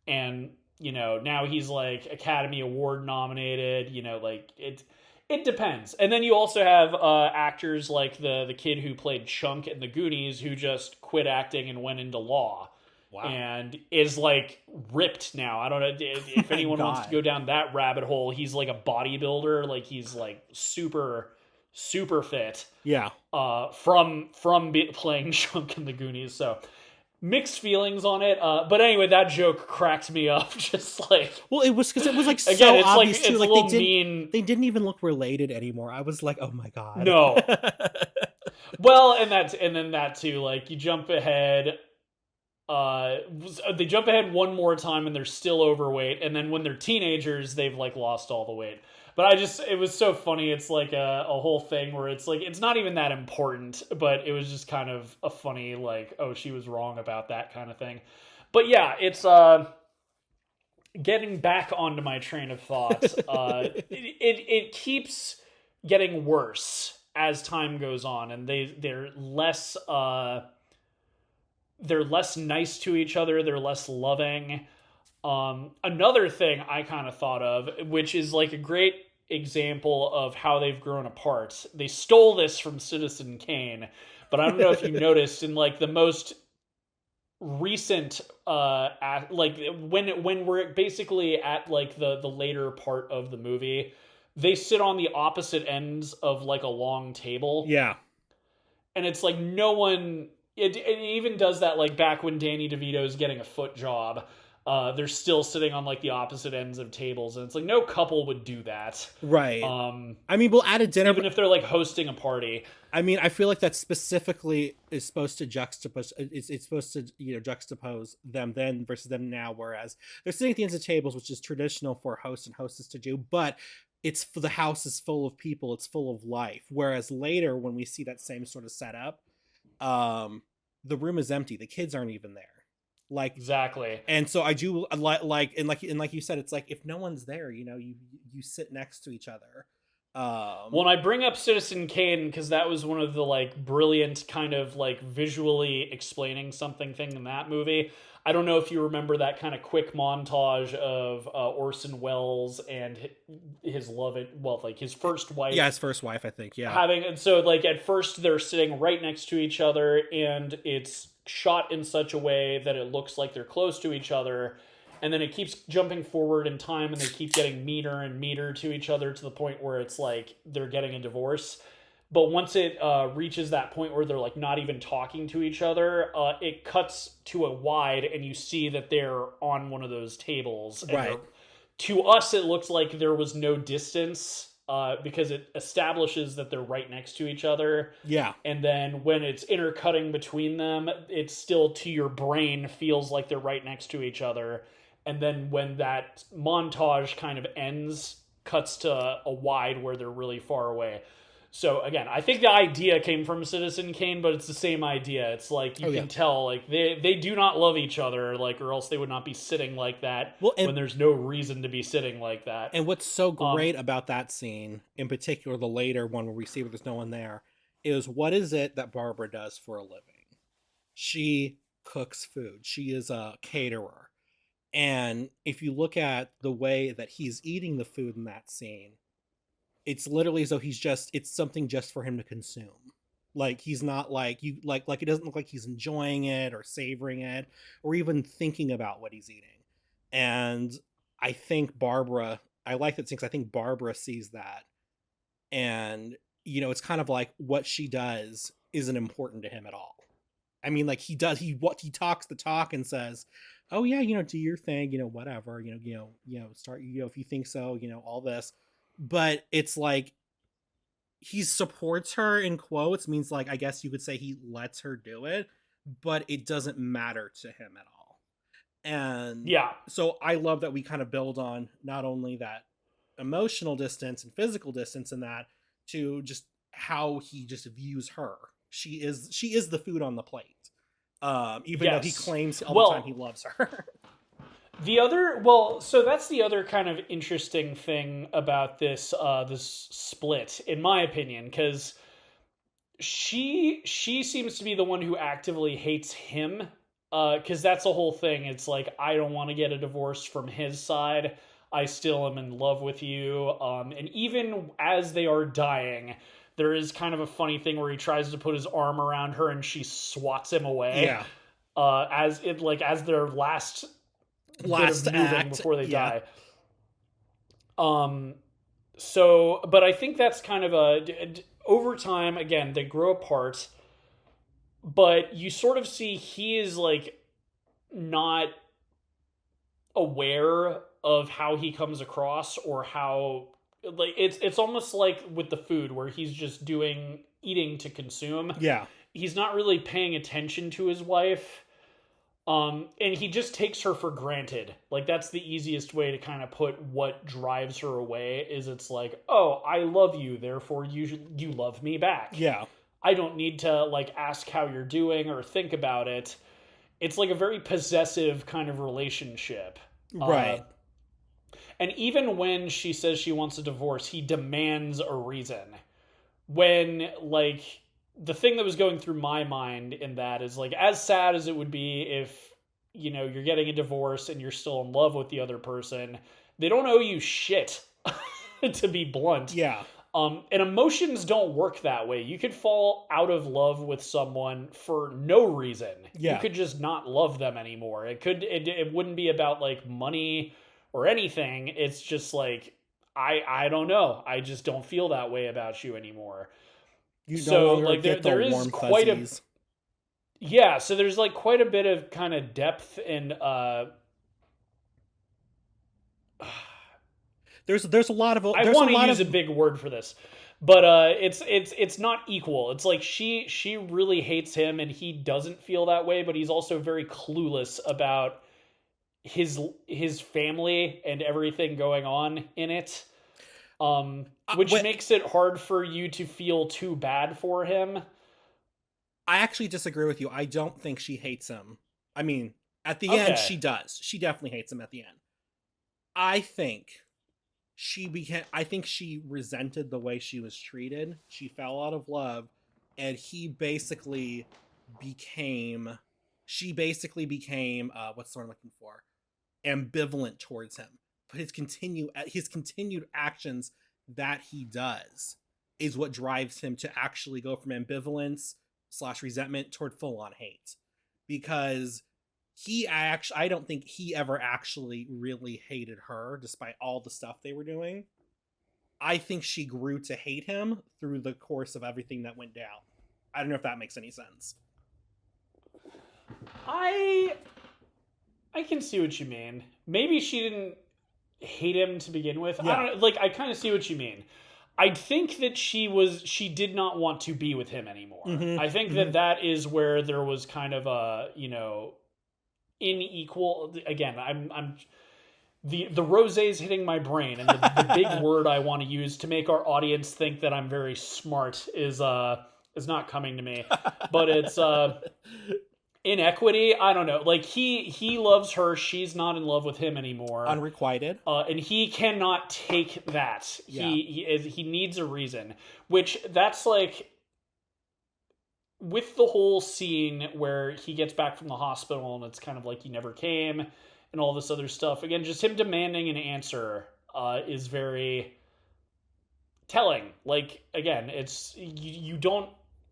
And, you know, now he's like Academy Award nominated, you know, like it depends. And then you also have actors like the kid who played Chunk in the Goonies, who just quit acting and went into law. Wow. And is like ripped now. I don't know if anyone wants to go down that rabbit hole. He's like a bodybuilder. Like, he's like super fit. Yeah. From playing Chunk in the Goonies. So mixed feelings on it. But anyway, that joke cracked me up. Just like, well, it was because it was like so again, it's obvious like, too. it's Like, a little they didn't even look related anymore. I was like, oh my god. No. Well, and then that too. Like, you jump ahead. They jump ahead one more time and they're still overweight, and then when they're teenagers, they've like lost all the weight. But it was so funny. It's like a whole thing where it's like, it's not even that important, but it was just kind of a funny, like, oh, she was wrong about that kind of thing. But yeah, it's getting back onto my train of thought. It keeps getting worse as time goes on, and they're less nice to each other. They're less loving. Another thing I kind of thought of, which is like a great example of how they've grown apart. They stole this from Citizen Kane, but I don't know if you noticed in like the most recent, like when we're basically at like the later part of the movie, they sit on the opposite ends of like a long table. Yeah. And it's like no one... It even does that like back when Danny DeVito's getting a foot job. They're still sitting on like the opposite ends of tables, and it's like no couple would do that. Right. I mean, we'll add a dinner... Even if they're like hosting a party. I mean, I feel like that specifically is supposed to juxtapose... It's supposed to, you know, juxtapose them then versus them now, whereas they're sitting at the ends of tables, which is traditional for hosts and hostess to do, but the house is full of people, it's full of life. Whereas later, when we see that same sort of setup, the room is empty, the kids aren't even there, like. Exactly. And so I do like you said, it's like, if no one's there, you sit next to each other. Well, and I bring up Citizen Kane because that was one of the like brilliant kind of like visually explaining something thing in that movie. I don't know if you remember that kind of quick montage of Orson Welles and his like his first wife. Yeah, his first wife, I think. Yeah. And so like at first they're sitting right next to each other, and it's shot in such a way that it looks like they're close to each other. And then it keeps jumping forward in time, and they keep getting meaner and meaner to each other to the point where it's like they're getting a divorce. But once it reaches that point where they're like not even talking to each other, it cuts to a wide, and you see that they're on one of those tables. And right. To us, it looks like there was no distance because it establishes that they're right next to each other. Yeah. And then when it's intercutting between them, it's still, to your brain, feels like they're right next to each other. And then when that montage kind of ends, cuts to a wide where they're really far away. So again, I think the idea came from Citizen Kane, but it's the same idea. It's like you can tell like they do not love each other, like, or else they would not be sitting like that when there's no reason to be sitting like that. And what's so great about that scene, in particular the later one where we see there's no one there, is what is it that Barbara does for a living? She cooks food. She is a caterer. And if you look at the way that he's eating the food in that scene, it's literally as though it's something just for him to consume. Like, he's not like, like it doesn't look like he's enjoying it or savoring it or even thinking about what he's eating. And I think I like that scene because I think Barbara sees that. And, it's kind of like what she does isn't important to him at all. I mean, like, he talks the talk and says, oh yeah, do your thing, whatever, start, if you think so, all this. But it's like, he supports her in quotes, means like, I guess you could say he lets her do it, but it doesn't matter to him at all. And yeah, so I love that we kind of build on not only that emotional distance and physical distance in that, to just how he just views her. She is the food on the plate. Even though he claims all the time he loves her. So that's the other kind of interesting thing about this split, in my opinion, because she seems to be the one who actively hates him, because that's the whole thing. It's like, I don't want to get a divorce from his side. I still am in love with you. And even as they are dying, there is kind of a funny thing where he tries to put his arm around her and she swats him away. Yeah. As their last act before they die. So, but I think that's kind of over time, again, they grow apart, but you sort of see he is like not aware of how he comes across, or how, like, it's almost like with the food where he's just eating to consume. Yeah. He's not really paying attention to his wife. And he just takes her for granted. Like, that's the easiest way to kind of put what drives her away, is it's like, oh, I love you, therefore you love me back. Yeah. I don't need to, like, ask how you're doing or think about it. It's like a very possessive kind of relationship. Right. And even when she says she wants a divorce, he demands a reason. When, like, the thing that was going through my mind in that is, like, as sad as it would be if, you're getting a divorce and you're still in love with the other person, they don't owe you shit, to be blunt. Yeah. And emotions don't work that way. You could fall out of love with someone for no reason. Yeah. You could just not love them anymore. It wouldn't be about, like, money or anything. It's just like, I don't know. I just don't feel that way about you anymore. So like there is quite so there's like quite a bit of kind of depth and there's a lot of I want to use a big word for this, but it's not equal. It's like she really hates him and he doesn't feel that way, but he's also very clueless about his family and everything going on in it. Which makes it hard for you to feel too bad for him. I actually disagree with you. I don't think she hates him. I mean, at the end, Okay. she does. She definitely hates him at the end. I think I think she resented the way she was treated. She fell out of love, and she basically became, what's the word I'm looking for? Ambivalent towards him. But his continued actions that he does is what drives him to actually go from ambivalence / resentment toward full on hate, because I don't think he ever actually really hated her despite all the stuff they were doing. I think she grew to hate him through the course of everything that went down. I don't know if that makes any sense. I can see what you mean. Maybe she didn't hate him to begin with. Yeah. I don't like. I kind of see what you mean. I think that she did not want to be with him anymore. Mm-hmm. I think that is where there was kind of a, unequal. Again, I'm the rosé's hitting my brain, and the big word I want to use to make our audience think that I'm very smart is not coming to me, but it's inequity. I don't know. Like he loves her, she's not in love with him anymore. Unrequited. And he cannot take that. Yeah. He needs a reason, which that's like with the whole scene where he gets back from the hospital and it's kind of like he never came and all this other stuff. Again, just him demanding an answer is very telling. Like, again, it's you don't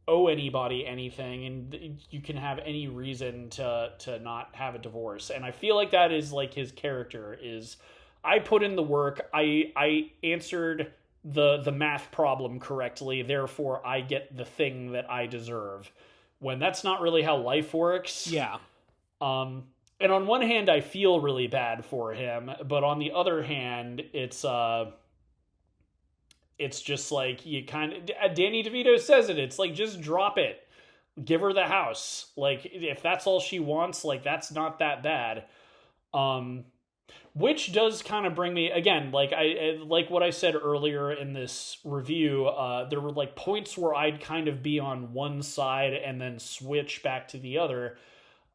owe anybody anything, and you can have any reason to not have a divorce. And I feel like that is like his character is, I put in the work, I answered the math problem correctly, therefore I get the thing that I deserve, when that's not really how life works. Yeah. And on one hand I feel really bad for him, but on the other hand it's just like, you kind of, Danny DeVito says it, it's like, just drop it, give her the house, like if that's all she wants, like that's not that bad. Which does kind of bring me, again, like like what I said earlier in this review, there were like points where I'd kind of be on one side and then switch back to the other.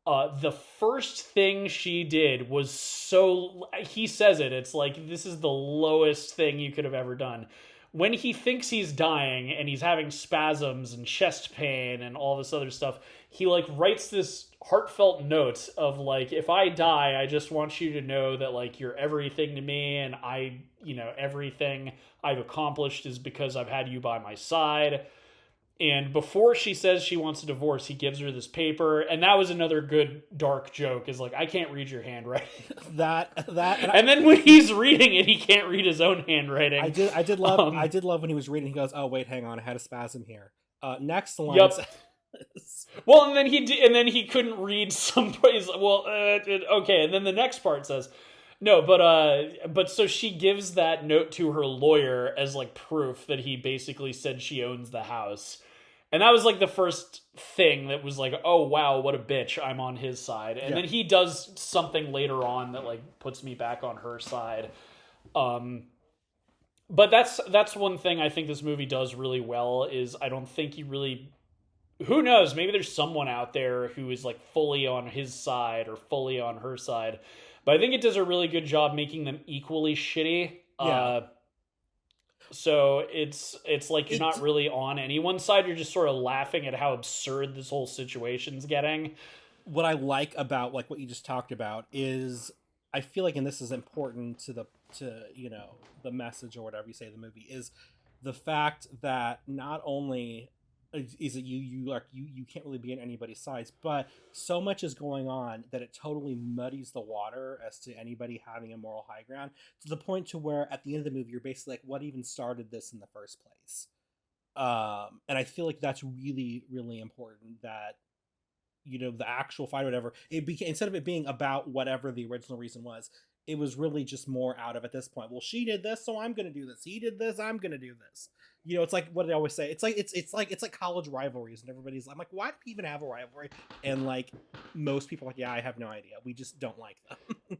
The first thing she did was so, he says it, it's like, this is the lowest thing you could have ever done. When he thinks he's dying and he's having spasms and chest pain and all this other stuff, he like writes this heartfelt note of like, if I die, I just want you to know that like you're everything to me, and I, everything I've accomplished is because I've had you by my side. And before she says she wants a divorce, he gives her this paper, and that was another good dark joke, is like, I can't read your handwriting. And then when he's reading it, he can't read his own handwriting. I did love when he was reading, he goes, oh wait, hang on, I had a spasm here. Next line. Yep. Well, and then he couldn't read some place. Well, okay, and then the next part says, no, but so she gives that note to her lawyer as like proof that he basically said she owns the house. And that was like the first thing that was like, oh wow, what a bitch, I'm on his side. And then he does something later on that like puts me back on her side. But that's one thing I think this movie does really well, is I don't think he really, who knows, maybe there's someone out there who is like fully on his side or fully on her side. But I think it does a really good job making them equally shitty. Yeah. So it's like you're not really on anyone's side. You're just sort of laughing at how absurd this whole situation's getting. What I like about like what you just talked about is, I feel like, and this is important to the message or whatever you say of the movie, is the fact that not only is it you can't really be on anybody's sides, but so much is going on that it totally muddies the water as to anybody having a moral high ground, to the point to where at the end of the movie you're basically like, what even started this in the first place? And I feel like that's really, really important, that the actual fight or whatever, it became, instead of it being about whatever the original reason was, it was really just more out of, at this point, well, she did this, so I'm gonna do this, he did this, I'm gonna do this. It's like what I always say, it's like college rivalries, and everybody's, I'm like, why do we even have a rivalry? And like most people are like, yeah, I have no idea, we just don't like them.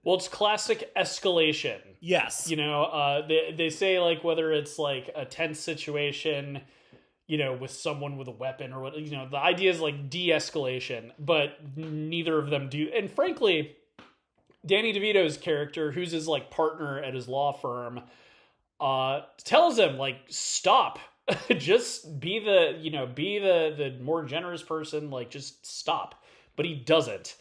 Well, it's classic escalation. Yes. They say, like, whether it's like a tense situation, with someone with a weapon or what, the idea is like de-escalation, but neither of them do. And frankly, Danny DeVito's character, who's his like partner at his law firm, tells him like, stop. Just be the more generous person, like just stop. But he doesn't.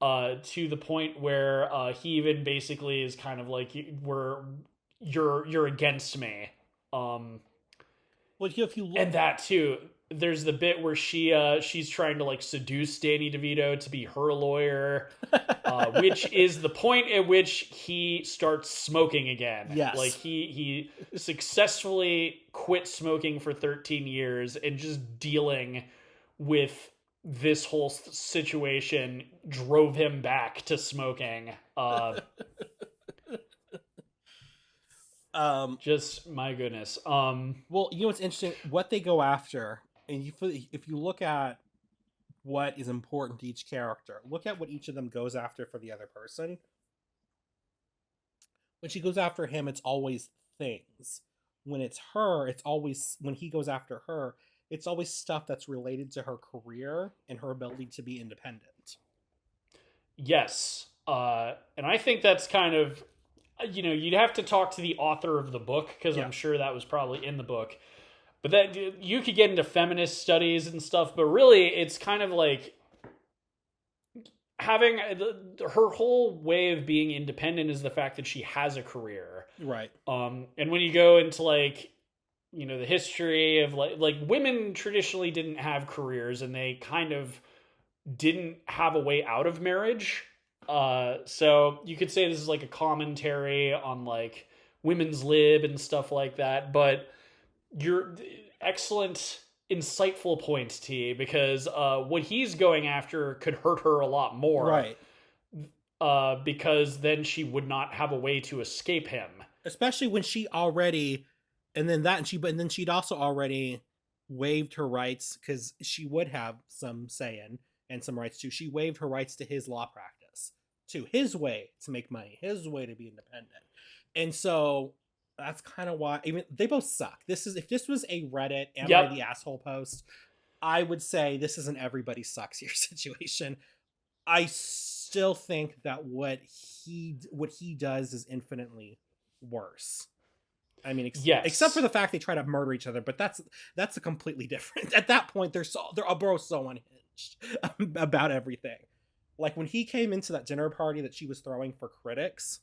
To the point where he even basically is kind of like, you're against me. Well, if you look, And that too, there's the bit where she's trying to like seduce Danny DeVito to be her lawyer, which is the point at which he starts smoking again. Yes. Like he successfully quit smoking for 13 years and just dealing with this whole situation drove him back to smoking. Just my goodness. Well, what's interesting? What they go after, and if you look at what is important to each character, look at what each of them goes after for the other person. When she goes after him, it's always things. When it's her, it's always, when he goes after her, it's always stuff that's related to her career and her ability to be independent. Yes. And I think that's kind of, you'd have to talk to the author of the book, because I'm sure that was probably in the book. But that you could get into feminist studies and stuff, but really it's kind of like having her whole way of being independent is the fact that she has a career. Right. And when you go into like, the history of like women traditionally didn't have careers, and they kind of didn't have a way out of marriage. So you could say this is like a commentary on like women's lib and stuff like that, but you're excellent, insightful points, T, because what he's going after could hurt her a lot more. Right. Because then she would not have a way to escape him. Especially when she already, and then she'd also already waived her rights, because she would have some say in and some rights too. She waived her rights to his law practice, to his way to make money, his way to be independent. And so that's kind of why, even they both suck. If this was a Reddit Am I the Asshole post, I would say this is an everybody sucks here situation. I still think that what he does is infinitely worse. I mean, except for the fact they try to murder each other, but that's a completely different. At that point, they're both so unhinged about everything. Like when he came into that dinner party that she was throwing for critics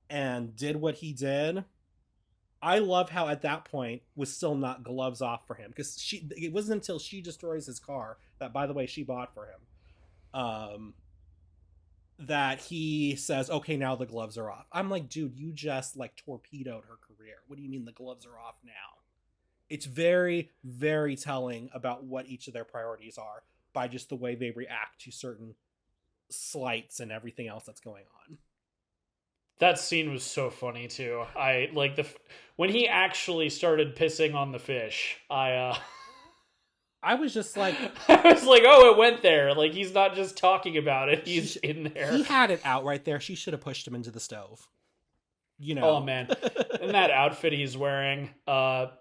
and did what he did, I love how at that point was still not gloves off for him, because it wasn't until she destroys his car, that by the way she bought for him, that he says, okay, now the gloves are off. I'm like, dude, you just like torpedoed her career. What do you mean the gloves are off now? It's very, very telling about what each of their priorities are by just the way they react to certain slights and everything else that's going on. That scene was so funny too. I like when he actually started pissing on the fish. I was just like, I was like, oh, it went there. Like, he's not just talking about it. He's in there. He had it out right there. She should have pushed him into the stove. Oh, man. And that outfit he's wearing. But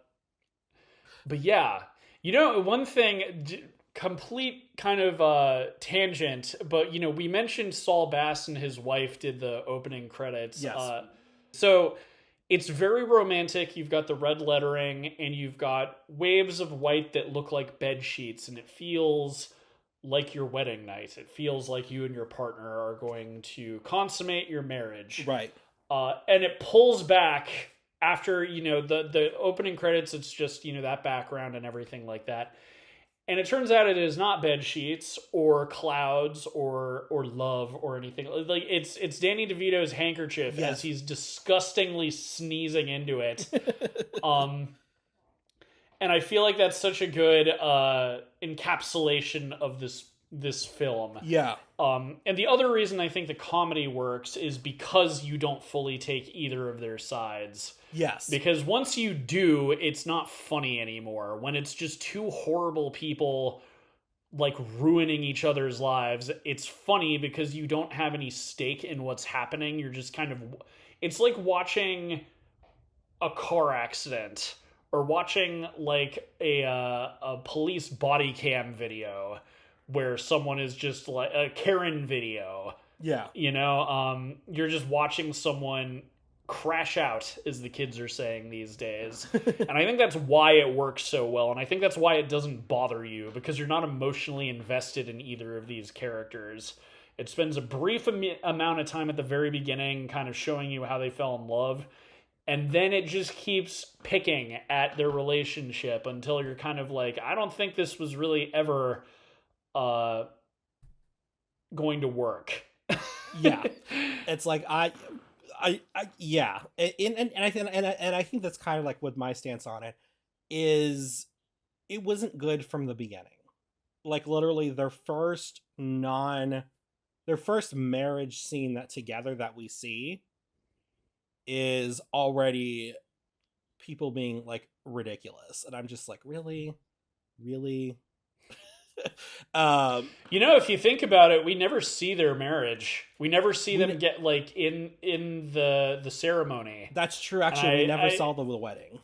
yeah. One thing, complete kind of tangent, but, we mentioned Saul Bass and his wife did the opening credits. Yes. So it's very romantic. You've got the red lettering, and you've got waves of white that look like bed sheets, and it feels like your wedding night. It feels like you and your partner are going to consummate your marriage. Right. And it pulls back after, the opening credits. It's just, that background and everything like that. And it turns out it is not bed sheets or clouds or love or anything. Like it's Danny DeVito's handkerchief as he's disgustingly sneezing into it. And I feel like that's such a good encapsulation of this film. Yeah. And the other reason I think the comedy works is because you don't fully take either of their sides. Yes. Because once you do, it's not funny anymore. When it's just two horrible people like ruining each other's lives. It's funny because you don't have any stake in what's happening. You're just kind of, it's like watching a car accident or watching like a police body cam video where someone is just like a Karen video. Yeah. You know, you're just watching someone crash out, as the kids are saying these days. And I think that's why it works so well. And I think that's why it doesn't bother you, because you're not emotionally invested in either of these characters. It spends a brief amount of time at the very beginning kind of showing you how they fell in love. And then it just keeps picking at their relationship until you're kind of like, I don't think this was really ever going to work. Yeah. It's like, yeah. And I think that's kind of like what my stance on it is. It wasn't good from the beginning. Like literally their first marriage scene that together that we see is already people being like ridiculous. And I'm just like, really? You know, if you think about it, we never see their marriage. We never see them get like in the ceremony. That's true. Actually, we never saw the wedding.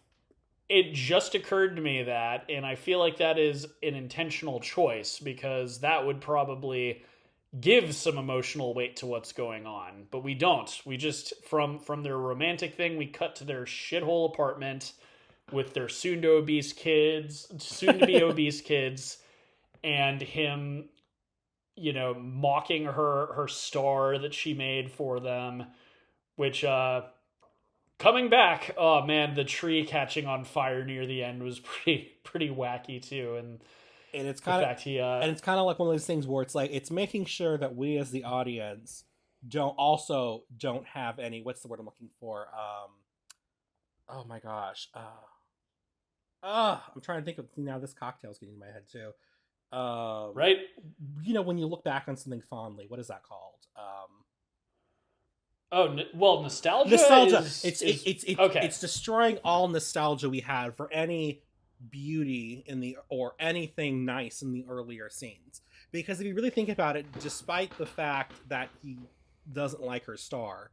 It just occurred to me that, and I feel like that is an intentional choice, because that would probably give some emotional weight to what's going on. But we don't. We just, from their romantic thing, we cut to their shithole apartment with their soon-to-be obese kids, and him, you know, mocking her star that she made for them, which, coming back, oh man, the tree catching on fire near the end was pretty wacky too. And it's kind of, and it's kind of like one of those things where it's like, it's making sure that we as the audience don't have any, what's the word I'm looking for? Oh my gosh. I'm trying to think of, now this cocktail's getting in my head too. Right. You know, when you look back on something fondly, what is that called? Nostalgia. Nostalgia. It's okay. It's destroying all nostalgia we had for any beauty or anything nice in the earlier scenes. Because if you really think about it, despite the fact that he doesn't like her star,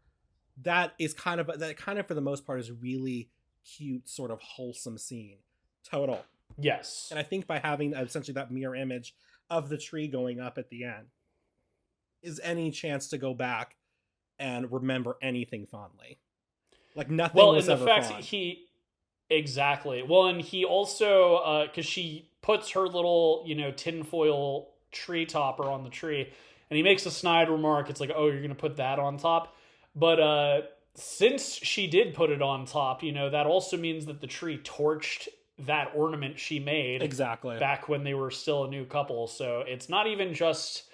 that kind of for the most part is a really cute, sort of wholesome scene. Total. Yes. And I think by having essentially that mirror image of the tree going up at the end is any chance to go back and remember anything fondly. Like nothing was ever fond. Exactly. Well, and he also, because she puts her little, you know, tinfoil tree topper on the tree, and he makes a snide remark. It's like, oh, you're going to put that on top? But since she did put it on top, you know, that also means that the tree torched that ornament she made exactly back when they were still a new couple. So it's not even just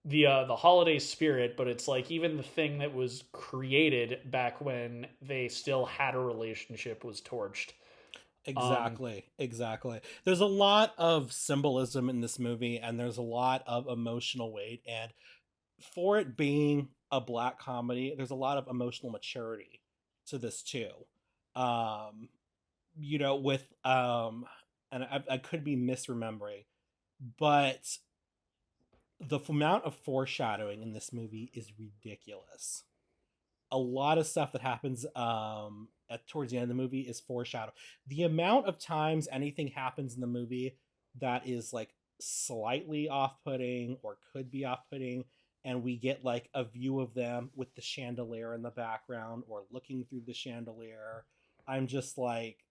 the holiday spirit, but it's like even the thing that was created back when they still had a relationship was torched. Exactly. There's a lot of symbolism in this movie, and there's a lot of emotional weight, and for it being a Black comedy, there's a lot of emotional maturity to this too. You know, with and I could be misremembering, but the amount of foreshadowing in this movie is ridiculous. A lot of stuff that happens towards the end of the movie is foreshadowed. The amount of times anything happens in the movie that is like slightly off-putting or could be off-putting, and we get like a view of them with the chandelier in the background or looking through the chandelier, I'm just like,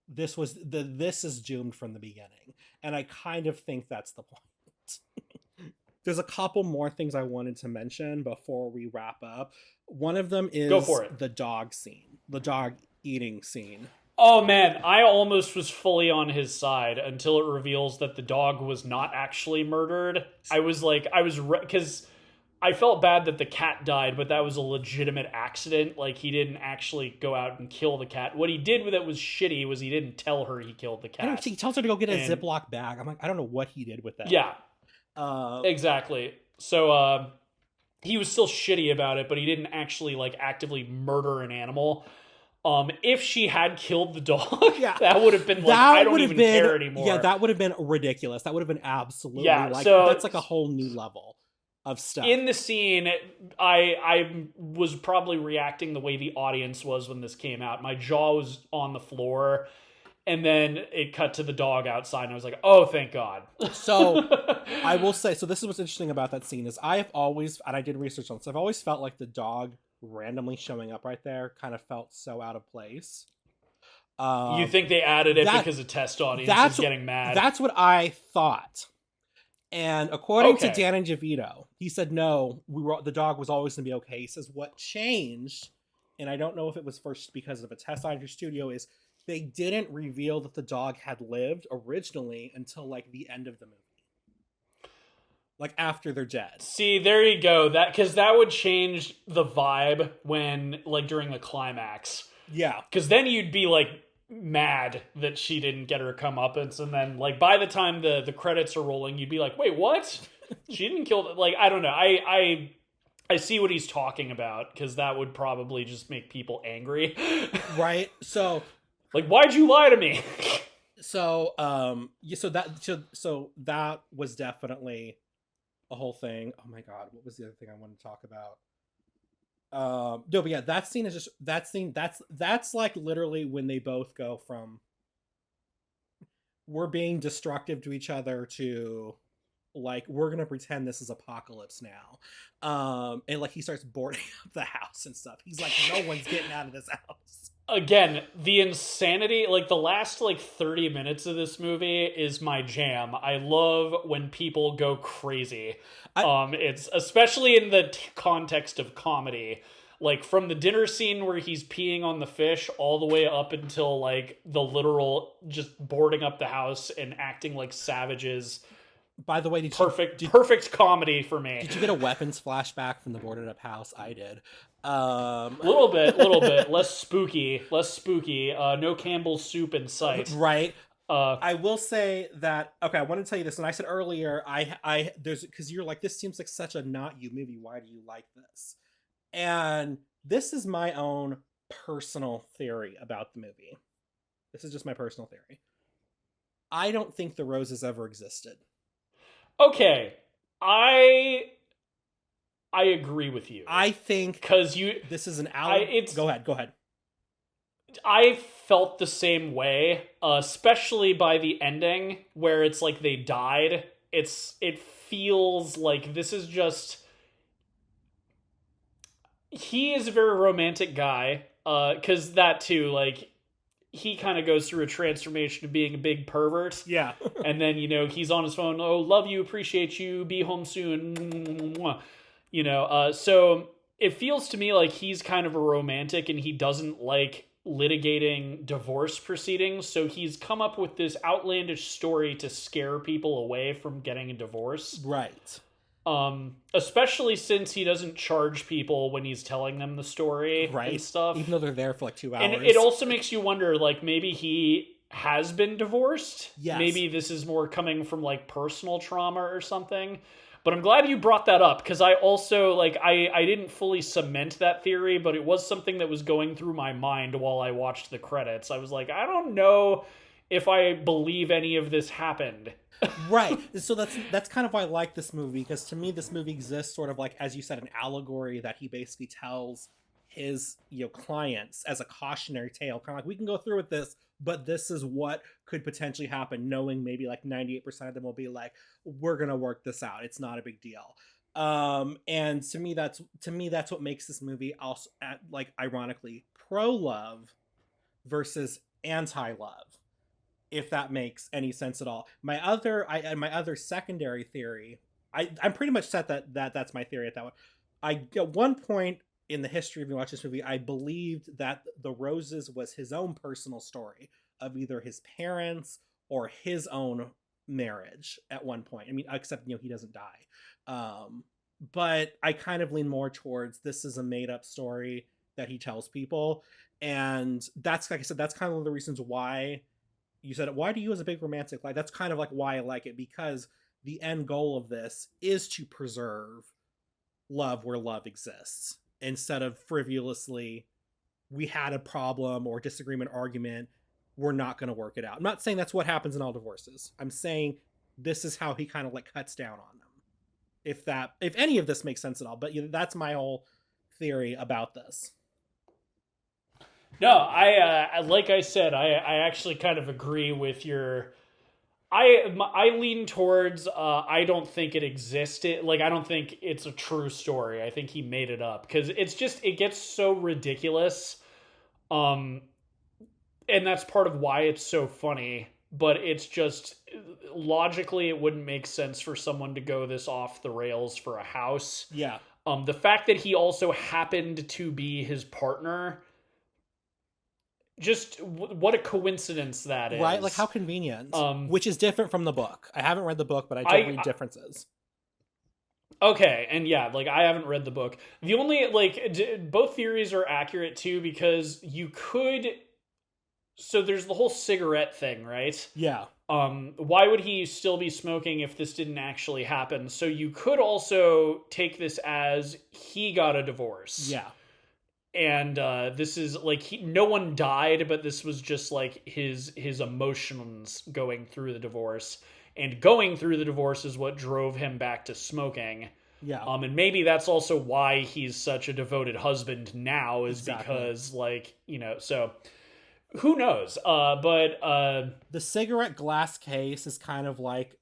this is doomed from the beginning. And I kind of think that's the point. There's a couple more things I wanted to mention before we wrap up. One of them is the dog scene, the dog eating scene. Oh man, I almost was fully on his side until it reveals that the dog was not actually murdered. Because I felt bad that the cat died, but that was a legitimate accident. Like, he didn't actually go out and kill the cat. What he did with it was shitty, was he didn't tell her he killed the cat. He tells her to go get a Ziploc bag. I'm like, I don't know what he did with that. Yeah. Exactly. So, he was still shitty about it, but he didn't actually, like, actively murder an animal. If she had killed the dog, Yeah, that would have been like, that I don't would have even been, care anymore. yeah, that would have been ridiculous. That would have been absolutely, Yeah, like, so that's like a whole new level of stuff. in the scene, I was probably reacting the way the audience was when this came out. My jaw was on the floor, and then it cut to the dog outside, and I was like, oh, thank God. So I will say, so this is what's interesting about that scene is I have always, and I did research on this, I've always felt like the dog randomly showing up right there kind of felt so out of place. You think they added it that because a test audience that's is getting mad? that's what I thought. And according to Okay. Dan DeVito, he said no, the dog was always going to be okay. He says what changed, and I don't know if it was first because of a test audience studio, is they didn't reveal that the dog had lived originally until like the end of the movie. Like after they're dead. See, there you go. That because that would change the vibe when like during the climax. Yeah. Because then you'd be like mad that she didn't get her comeuppance, and then like by the time the credits are rolling, you'd be like, wait, what? She didn't kill. Like I don't know. I see what he's talking about because that would probably just make people angry. Right. So like, why'd you lie to me? so yeah, so that was definitely a whole thing. Oh my god, what was the other thing I wanted to talk about? No, but yeah, that scene is just that's like literally when they both go from we're being destructive to each other to like we're gonna pretend this is apocalypse now. And like he starts boarding up the house and stuff. He's like, no one's getting out of this house. Again, the insanity, like the last like 30 minutes of this movie is my jam. I love when people go crazy. It's especially in the context of comedy. Like from the dinner scene where he's peeing on the fish all the way up until like the literal just boarding up the house and acting like savages. By the way, perfect comedy for me. Did you get a weapons flashback from the boarded up house? I did. Little bit less spooky. No Campbell's soup in sight. Right. I will say that. Okay, I want to tell you this, and I said earlier, there's because you're like, this seems like such a not you movie. Why do you like this? And this is my own personal theory about the movie. This is just my personal theory. I don't think the roses ever existed. Okay, I agree with you. I think because this is an Go ahead. I felt the same way, especially by the ending where it's like they died. It feels like this is just. He is a very romantic guy, because that too, like. He kind of goes through a transformation of being a big pervert. Yeah. And then, he's on his phone. Oh, love you, appreciate you, be home soon. So it feels to me like he's kind of a romantic and he doesn't like litigating divorce proceedings. So he's come up with this outlandish story to scare people away from getting a divorce. Right. Especially since he doesn't charge people when he's telling them the story and stuff. Even though they're there for like 2 hours. And it also makes you wonder, like, maybe he has been divorced. Yes. Maybe this is more coming from like personal trauma or something. But I'm glad you brought that up because I also like I didn't fully cement that theory, but it was something that was going through my mind while I watched the credits. I was like, I don't know if I believe any of this happened. Right. So that's kind of why I like this movie, because to me this movie exists sort of like, as you said, an allegory that he basically tells his clients as a cautionary tale, kind of like, we can go through with this, but this is what could potentially happen, knowing maybe like 98% of them will be like, we're gonna work this out, it's not a big deal. And to me that's what makes this movie also like ironically pro-love versus anti-love, if that makes any sense at all. My other secondary theory, I'm pretty much set that's my theory at that one. At one point in the history of me watching this movie, I believed that the roses was his own personal story of either his parents or his own marriage at one point. I mean, except he doesn't die. But I kind of lean more towards this is a made up story that he tells people, and that's, like I said, that's kind of one of the reasons why. You said, why do you as a big romantic like? That's kind of like why I like it, because the end goal of this is to preserve love where love exists instead of frivolously we had a problem or disagreement, argument, we're not going to work it out. I'm not saying that's what happens in all divorces. I'm saying this is how he kind of like cuts down on them. If any of this makes sense at all, but that's my whole theory about this. No, I like I said, I actually kind of agree with your. I lean towards I don't think it existed. Like I don't think it's a true story. I think he made it up because it gets so ridiculous, and that's part of why it's so funny. But it's just logically it wouldn't make sense for someone to go this off the rails for a house. Yeah. The fact that he also happened to be his partner, just what a coincidence that is. Right? Like how convenient. Which is different from the book. I haven't read the book, but I did read differences. Okay, and yeah, like I haven't read the book. The only both theories are accurate too because you could. So there's the whole cigarette thing, right? Yeah. Why would he still be smoking if this didn't actually happen? So you could also take this as he got a divorce. Yeah. And this is like no one died, but this was just like his emotions going through the divorce, and going through the divorce is what drove him back to smoking. Yeah. And maybe that's also why he's such a devoted husband now, is because so who knows? But the cigarette glass case is kind of like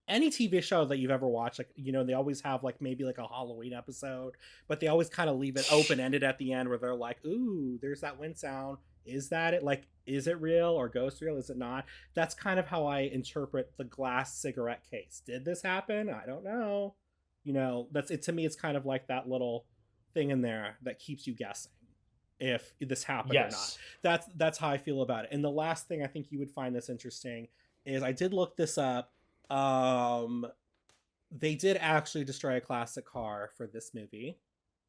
any TV show that you've ever watched. Like, they always have like maybe like a Halloween episode, but they always kind of leave it open-ended at the end where they're like, ooh, there's that wind sound. Is that it? Like, is it real or ghost real? Is it not? That's kind of how I interpret the glass cigarette case. Did this happen? I don't know. That's it. To me, it's kind of like that little thing in there that keeps you guessing if this happened or not. That's how I feel about it. And the last thing I think you would find this interesting is I did look this up. They did actually destroy a classic car for this movie.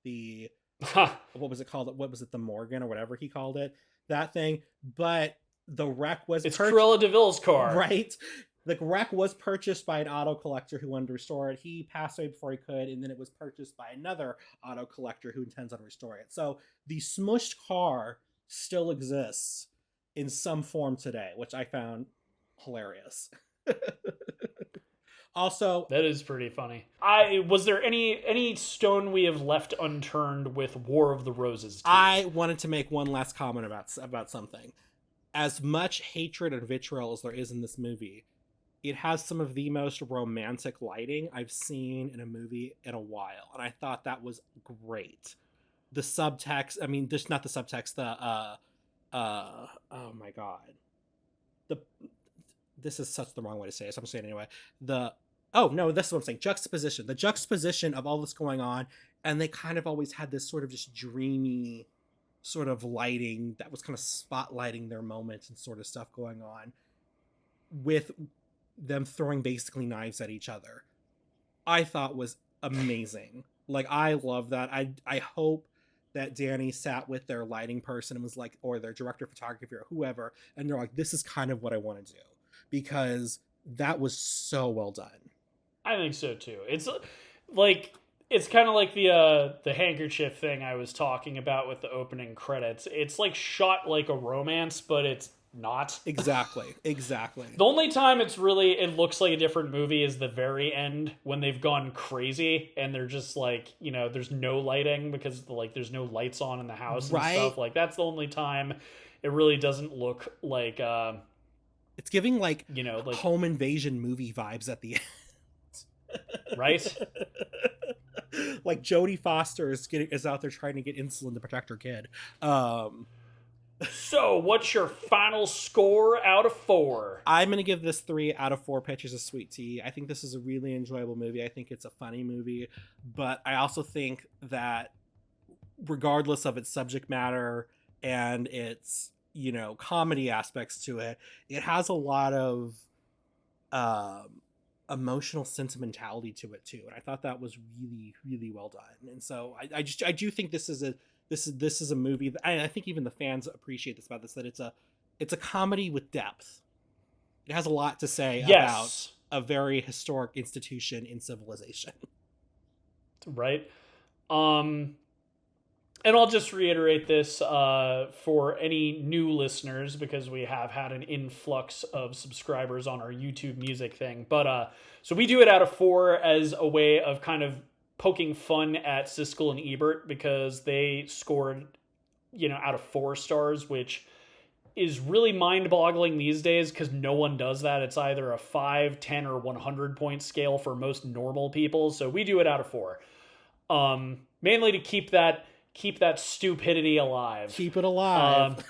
The what was it called? What was it? The Morgan or whatever he called it. That thing. But the wreck was Cruella de Vil's car, right? The wreck was purchased by an auto collector who wanted to restore it. He passed away before he could, and then it was purchased by another auto collector who intends on restoring it. So the smushed car still exists in some form today, which I found hilarious. Also, that is pretty funny. Was there any stone we have left unturned with War of the Roses 2? I wanted to make one last comment about something. As much hatred and vitriol as there is in this movie, it has some of the most romantic lighting I've seen in a movie in a while, and I thought that was great. The subtext, I mean, just not the subtext, oh my god. This is such the wrong way to say it, so I'm saying it anyway. This is what I'm saying. Juxtaposition. The juxtaposition of all this going on, and they kind of always had this sort of just dreamy sort of lighting that was kind of spotlighting their moments and sort of stuff going on with them throwing basically knives at each other. I thought was amazing. Like, I love that. I hope that Danny sat with their lighting person and was like, or their director of photography or whoever, and they're like, this is kind of what I want to do. Because that was so well done. I think so too. It's like it's kind of like the handkerchief thing I was talking about with the opening credits. It's like shot like a romance, but it's not. Exactly. The only time it looks like a different movie is the very end when they've gone crazy and they're just like, there's no lighting because there's no lights on in the house and stuff. Like that's the only time it really doesn't look like it's giving like home invasion movie vibes at the end. Right? Like Jodie Foster is out there trying to get insulin to protect her kid. So what's your final score out of 4? I'm going to give this 3 out of 4 pitchers of sweet tea. I think this is a really enjoyable movie. I think it's a funny movie, but I also think that regardless of its subject matter and its comedy aspects to it, it has a lot of emotional sentimentality to it too, and I thought that was really, really well done. And so I do think this is a movie that I think even the fans appreciate this about this, that it's a comedy with depth. It has a lot to say about a very historic institution in civilization. Right. And I'll just reiterate this for any new listeners, because we have had an influx of subscribers on our YouTube music thing. But so we do it out of 4 as a way of kind of poking fun at Siskel and Ebert, because they scored, out of 4 stars, which is really mind-boggling these days because no one does that. It's either a 5, 10, or 100 point scale for most normal people. So we do it out of 4. Mainly to keep that stupidity alive. Keep it alive.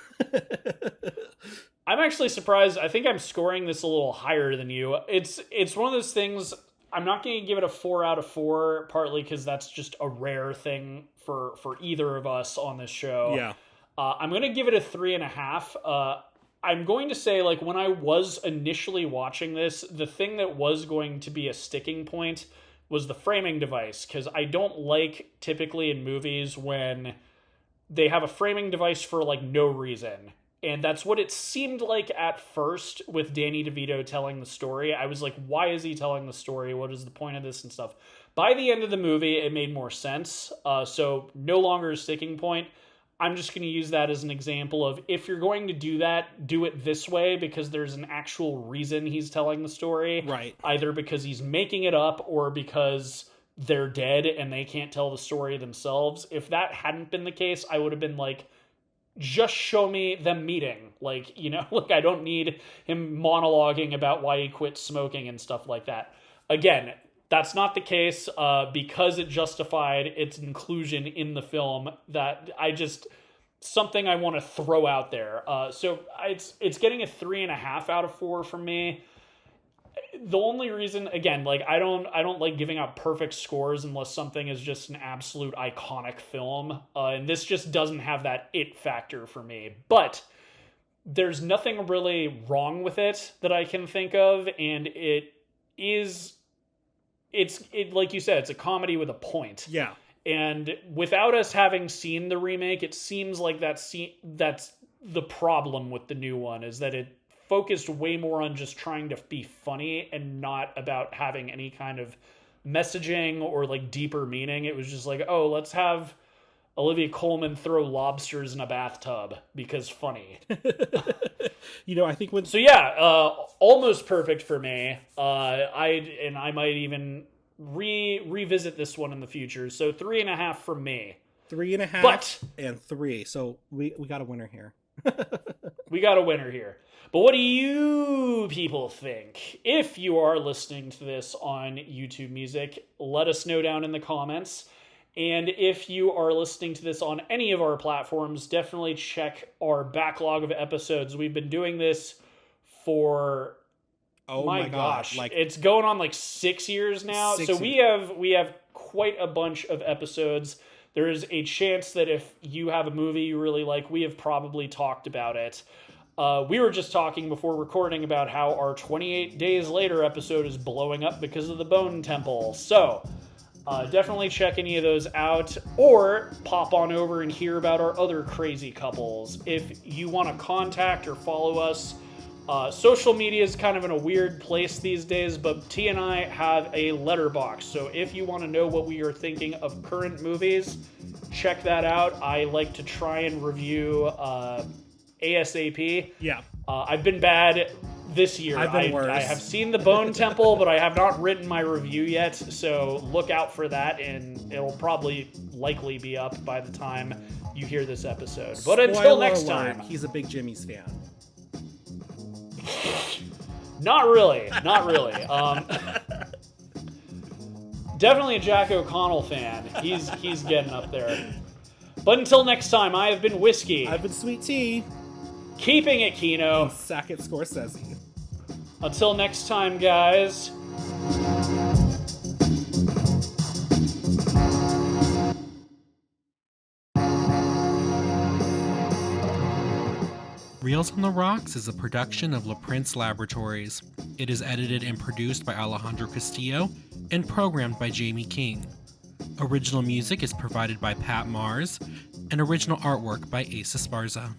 I'm actually surprised. I think I'm scoring this a little higher than you. It's one of those things. I'm not going to give it a 4 out of 4, partly because that's just a rare thing for either of us on this show. Yeah. I'm going to give it a 3.5. I'm going to say, like, when I was initially watching this, the thing that was going to be a sticking point was the framing device, because I don't like typically in movies when they have a framing device for like no reason. And that's what it seemed like at first with Danny DeVito telling the story. I was like, why is he telling the story? What is the point of this and stuff? By the end of the movie, it made more sense. So no longer a sticking point. I'm just going to use that as an example of, if you're going to do that, do it this way, because there's an actual reason he's telling the story. Right. Either because he's making it up or because they're dead and they can't tell the story themselves. If that hadn't been the case, I would have been like, just show me them meeting. Like, like, I don't need him monologuing about why he quit smoking and stuff like that. Again, that's not the case, because it justified its inclusion in the film. That something I want to throw out there. So it's getting a 3.5 out of 4 from me. The only reason, again, like, I don't like giving out perfect scores unless something is just an absolute iconic film. And this just doesn't have that it factor for me. But there's nothing really wrong with it that I can think of, and it's like you said, it's a comedy with a point. Yeah. And without us having seen the remake, it seems like that's the problem with the new one, is that it focused way more on just trying to be funny and not about having any kind of messaging or like deeper meaning. It was just like, oh, let's have Olivia Colman throw lobsters in a bathtub because funny. I think when... So yeah, almost perfect for me. I might even revisit this one in the future. So 3.5 from me. 3.5 and 3. So we got a winner here. We got a winner here. But what do you people think? If you are listening to this on YouTube Music, let us know down in the comments. And if you are listening to this on any of our platforms, definitely check our backlog of episodes. We've been doing this for, oh my gosh, like, it's going on like 6 years now. So we have quite a bunch of episodes. There is a chance that if you have a movie you really like, we have probably talked about it. We were just talking before recording about how our 28 Days Later episode is blowing up because of the Bone Temple. So definitely check any of those out, or pop on over and hear about our other crazy couples. If you want to contact or follow us, social media is kind of in a weird place these days, but T and I have a letterbox. So if you want to know what we are thinking of current movies, check that out. I like to try and review ASAP. Yeah. I've been bad this year. I've been worse. I have seen the Bone Temple, but I have not written my review yet, so look out for that, and it'll probably likely be up by the time you hear this episode. But Spoiler until next alert, time. He's a big Jimmy's fan. Not really. Definitely a Jack O'Connell fan. He's getting up there. But until next time, I have been Whiskey. I've been Sweet Tea. Keeping it Kino. And Sackett Scorsese. Until next time, guys. Reels on the Rocks is a production of La Prince Laboratories. It is edited and produced by Alejandro Castillo and programmed by Jamie King. Original music is provided by Pat Mars, and original artwork by Ace Esparza.